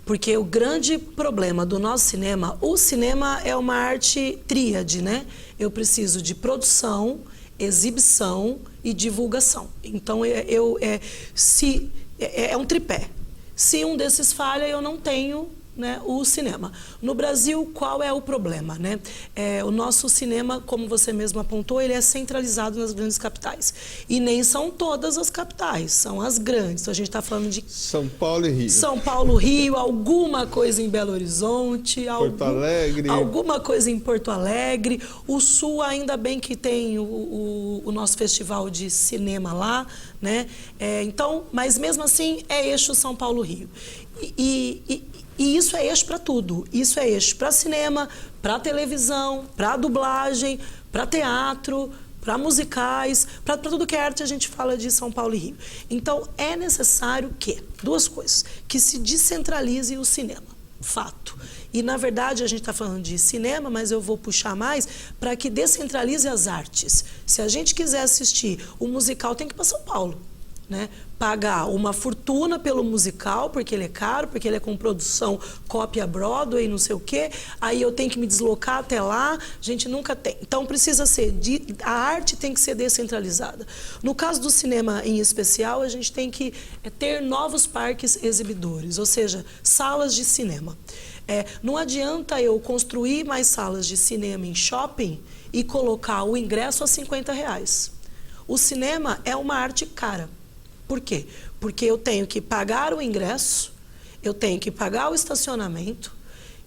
S5: Porque o grande problema do nosso cinema, o cinema é uma arte tríade, né? Eu preciso de produção, exibição e divulgação. Então, é um tripé. Se um desses falha, eu não tenho né, o cinema. No Brasil, qual é o problema, né? O nosso cinema, como você mesmo apontou, ele é centralizado nas grandes capitais. E nem são todas as capitais, são as grandes. Então, a gente está falando de
S2: São Paulo e Rio.
S5: São Paulo, Rio, alguma coisa em Belo Horizonte,
S2: Porto Alegre.
S5: alguma coisa em Porto Alegre. O Sul, ainda bem que tem o nosso festival de cinema lá, né? Então, mas mesmo assim, é eixo São Paulo-Rio. E isso é eixo para tudo. Isso é eixo para cinema, para televisão, para dublagem, para teatro, para musicais, para tudo que é arte, a gente fala de São Paulo e Rio. Então, é necessário que, duas coisas, que se descentralize o cinema, fato. E, na verdade, a gente está falando de cinema, mas eu vou puxar mais para que descentralize as artes. Se a gente quiser assistir o musical, tem que ir para São Paulo. Né? Pagar uma fortuna pelo musical, porque ele é caro, porque ele é com produção cópia Broadway, não sei o quê. Aí eu tenho que me deslocar até lá, a gente nunca tem. Então precisa ser, a arte tem que ser descentralizada. No caso do cinema em especial, a gente tem que ter novos parques exibidores, ou seja, salas de cinema. Não adianta eu construir mais salas de cinema em shopping e colocar o ingresso a R$50. O cinema é uma arte cara. Por quê? Porque eu tenho que pagar o ingresso, eu tenho que pagar o estacionamento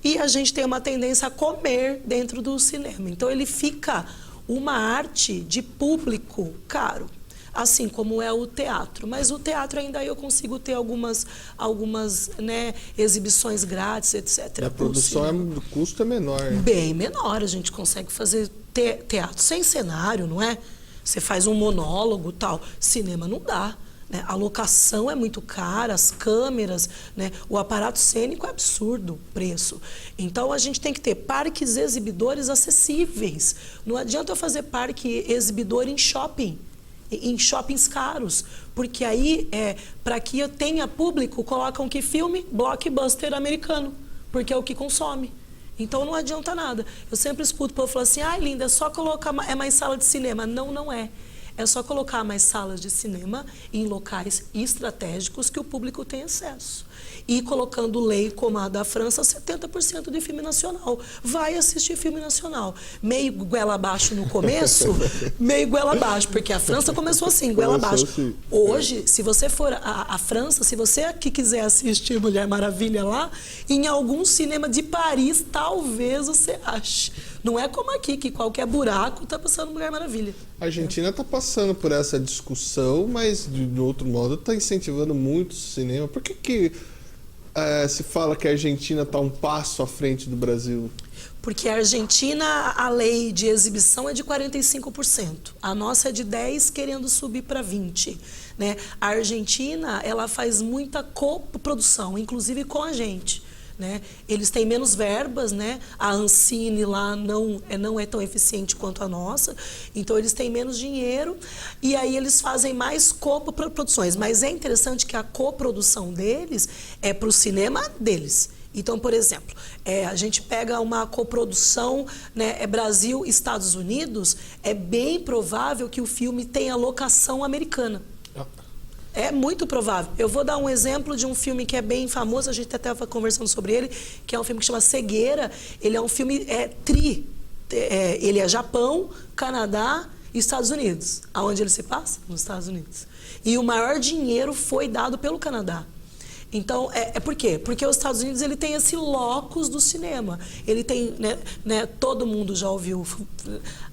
S5: e a gente tem uma tendência a comer dentro do cinema. Então, ele fica uma arte de público caro, assim como é o teatro. Mas o teatro ainda eu consigo ter algumas né, exibições grátis, etc.
S2: A produção, o custo é menor.
S5: Bem menor, a gente consegue fazer teatro sem cenário, não é? Você faz um monólogo e tal. Cinema não dá. A locação é muito cara, as câmeras, né? O aparato cênico é absurdo o preço. Então, a gente tem que ter parques exibidores acessíveis. Não adianta eu fazer parque exibidor em shopping, em shoppings caros, porque aí, para que eu tenha público, colocam que filme? Blockbuster americano, porque é o que consome. Então, não adianta nada. Eu sempre escuto o povo falar assim, linda, é só colocar mais sala de cinema. Não, não é. É só colocar mais salas de cinema em locais estratégicos que o público tem acesso. E colocando lei como a da França, 70% de filme nacional. Vai assistir filme nacional. Meio goela abaixo no começo, meio goela abaixo, porque a França começou assim, goela abaixo.
S2: Assim.
S5: Hoje, se você for à França, se você aqui quiser assistir Mulher Maravilha lá, em algum cinema de Paris, talvez você ache. Não é como aqui, que qualquer buraco está passando Mulher Maravilha.
S2: A Argentina está passando por essa discussão, mas, de outro modo, está incentivando muito o cinema. Por que se fala que a Argentina está um passo à frente do Brasil?
S5: Porque a Argentina, a lei de exibição é de 45%. A nossa é de 10%, querendo subir para 20%. Né? A Argentina, ela faz muita coprodução, inclusive com a gente. Né? Eles têm menos verbas, né? A Ancine lá não é tão eficiente quanto a nossa, então eles têm menos dinheiro e aí eles fazem mais coproduções. Mas é interessante que a coprodução deles é para o cinema deles. Então, por exemplo, a gente pega uma coprodução, né, Brasil, Estados Unidos, é bem provável que o filme tenha locação americana. É muito provável. Eu vou dar um exemplo de um filme que é bem famoso, a gente até estava conversando sobre ele, que é um filme que chama Cegueira. Ele é um filme ele é Japão, Canadá e Estados Unidos. Aonde ele se passa? Nos Estados Unidos. E o maior dinheiro foi dado pelo Canadá. Então, por quê? Porque os Estados Unidos ele tem esse locus do cinema. Ele tem, né, todo mundo já ouviu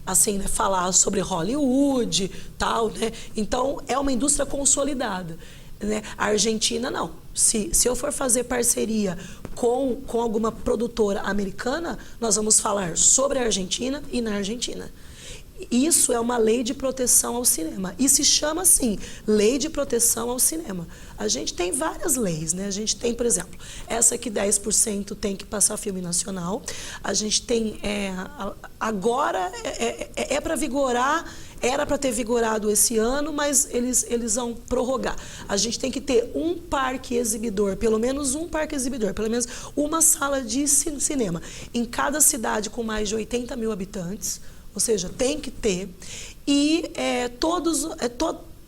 S5: assim, né, falar sobre Hollywood, tal, né? Então, é uma indústria consolidada. Né? A Argentina, não. Se eu for fazer parceria com alguma produtora americana, nós vamos falar sobre a Argentina e na Argentina. Isso é uma lei de proteção ao cinema. E se chama assim, Lei de Proteção ao Cinema. A gente tem várias leis, né? A gente tem, por exemplo, essa que 10% tem que passar filme nacional. A gente tem, agora para vigorar, era para ter vigorado esse ano, mas eles vão prorrogar. A gente tem que ter um parque exibidor, pelo menos um parque exibidor, pelo menos uma sala de cinema em cada cidade com mais de 80 mil habitantes. Ou seja, tem que ter. E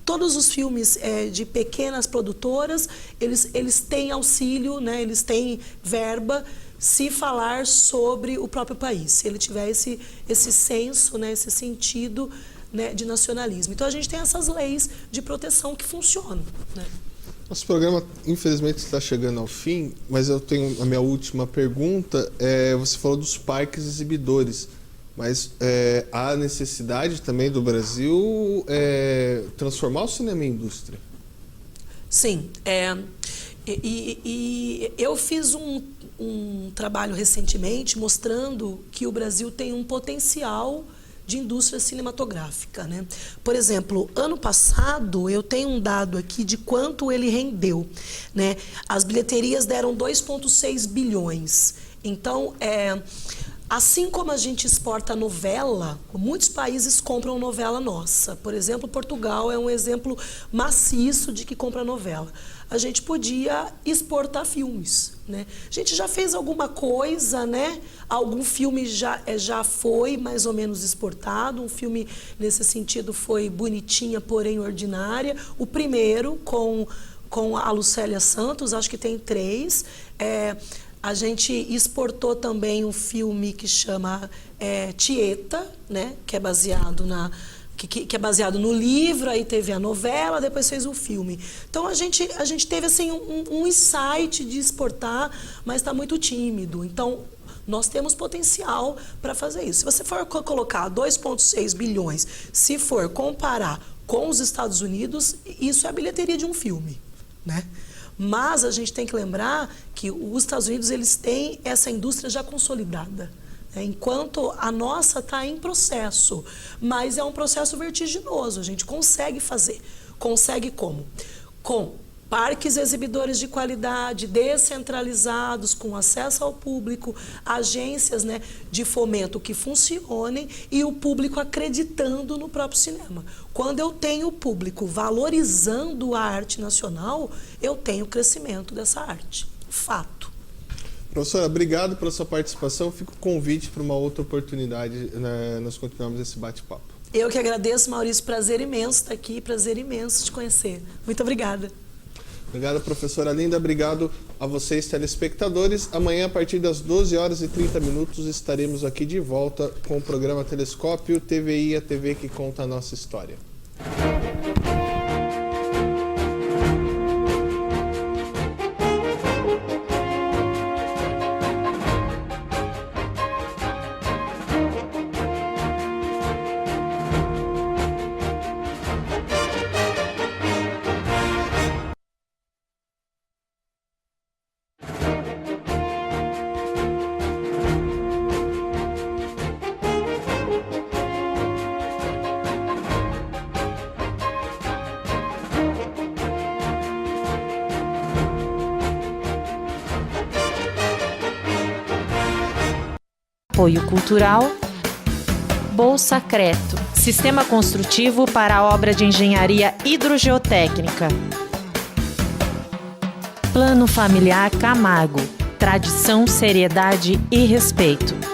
S5: todos os filmes de pequenas produtoras, eles têm auxílio, né? Eles têm verba se falar sobre o próprio país, se ele tiver esse senso, né? Esse sentido, né? De nacionalismo. Então a gente tem essas leis de proteção que funcionam, né?
S2: Nosso programa, infelizmente, está chegando ao fim, mas eu tenho a minha última pergunta. Você falou dos parques exibidores, mas há necessidade também do Brasil transformar o cinema em indústria?
S5: Sim. E eu fiz um trabalho recentemente mostrando que o Brasil tem um potencial de indústria cinematográfica, né? Por exemplo, ano passado, eu tenho um dado aqui de quanto ele rendeu, né? As bilheterias deram 2,6 bilhões. Então, assim como a gente exporta novela, muitos países compram novela nossa. Por exemplo, Portugal é um exemplo maciço de que compra novela. A gente podia exportar filmes, né? A gente já fez alguma coisa, né? Algum filme já foi mais ou menos exportado. Um filme, nesse sentido, foi Bonitinha, Porém Ordinária. O primeiro, com a Lucélia Santos, acho que tem 3. A gente exportou também um filme que chama Tieta, né? Que é baseado que é baseado no livro, aí teve a novela, depois fez o filme. Então a gente teve assim um insight de exportar, mas está muito tímido. Então nós temos potencial para fazer isso. Se você for colocar 2,6 bilhões, se for comparar com os Estados Unidos, isso é a bilheteria de um filme, né? Mas a gente tem que lembrar que os Estados Unidos eles têm essa indústria já consolidada, enquanto a nossa está em processo, mas é um processo vertiginoso. A gente consegue fazer. Consegue como? Com parques exibidores de qualidade, descentralizados, com acesso ao público, agências, né, de fomento que funcionem e o público acreditando no próprio cinema. Quando eu tenho o público valorizando a arte nacional, eu tenho crescimento dessa arte. Fato.
S2: Professora, obrigado pela sua participação. Fica o convite para uma outra oportunidade, né, nós continuamos esse bate-papo.
S5: Eu que agradeço, Maurício. Prazer imenso estar aqui, prazer imenso te conhecer. Muito obrigada.
S2: Obrigado, professora Linda. Obrigado a vocês, telespectadores. Amanhã, a partir das 12h30, estaremos aqui de volta com o programa Telescópio TVI, a TV que conta a nossa história.
S1: Apoio Cultural, Bolsacreto, Sistema Construtivo para a Obra de Engenharia Hidrogeotécnica. Plano Familiar Camargo, tradição, seriedade e respeito.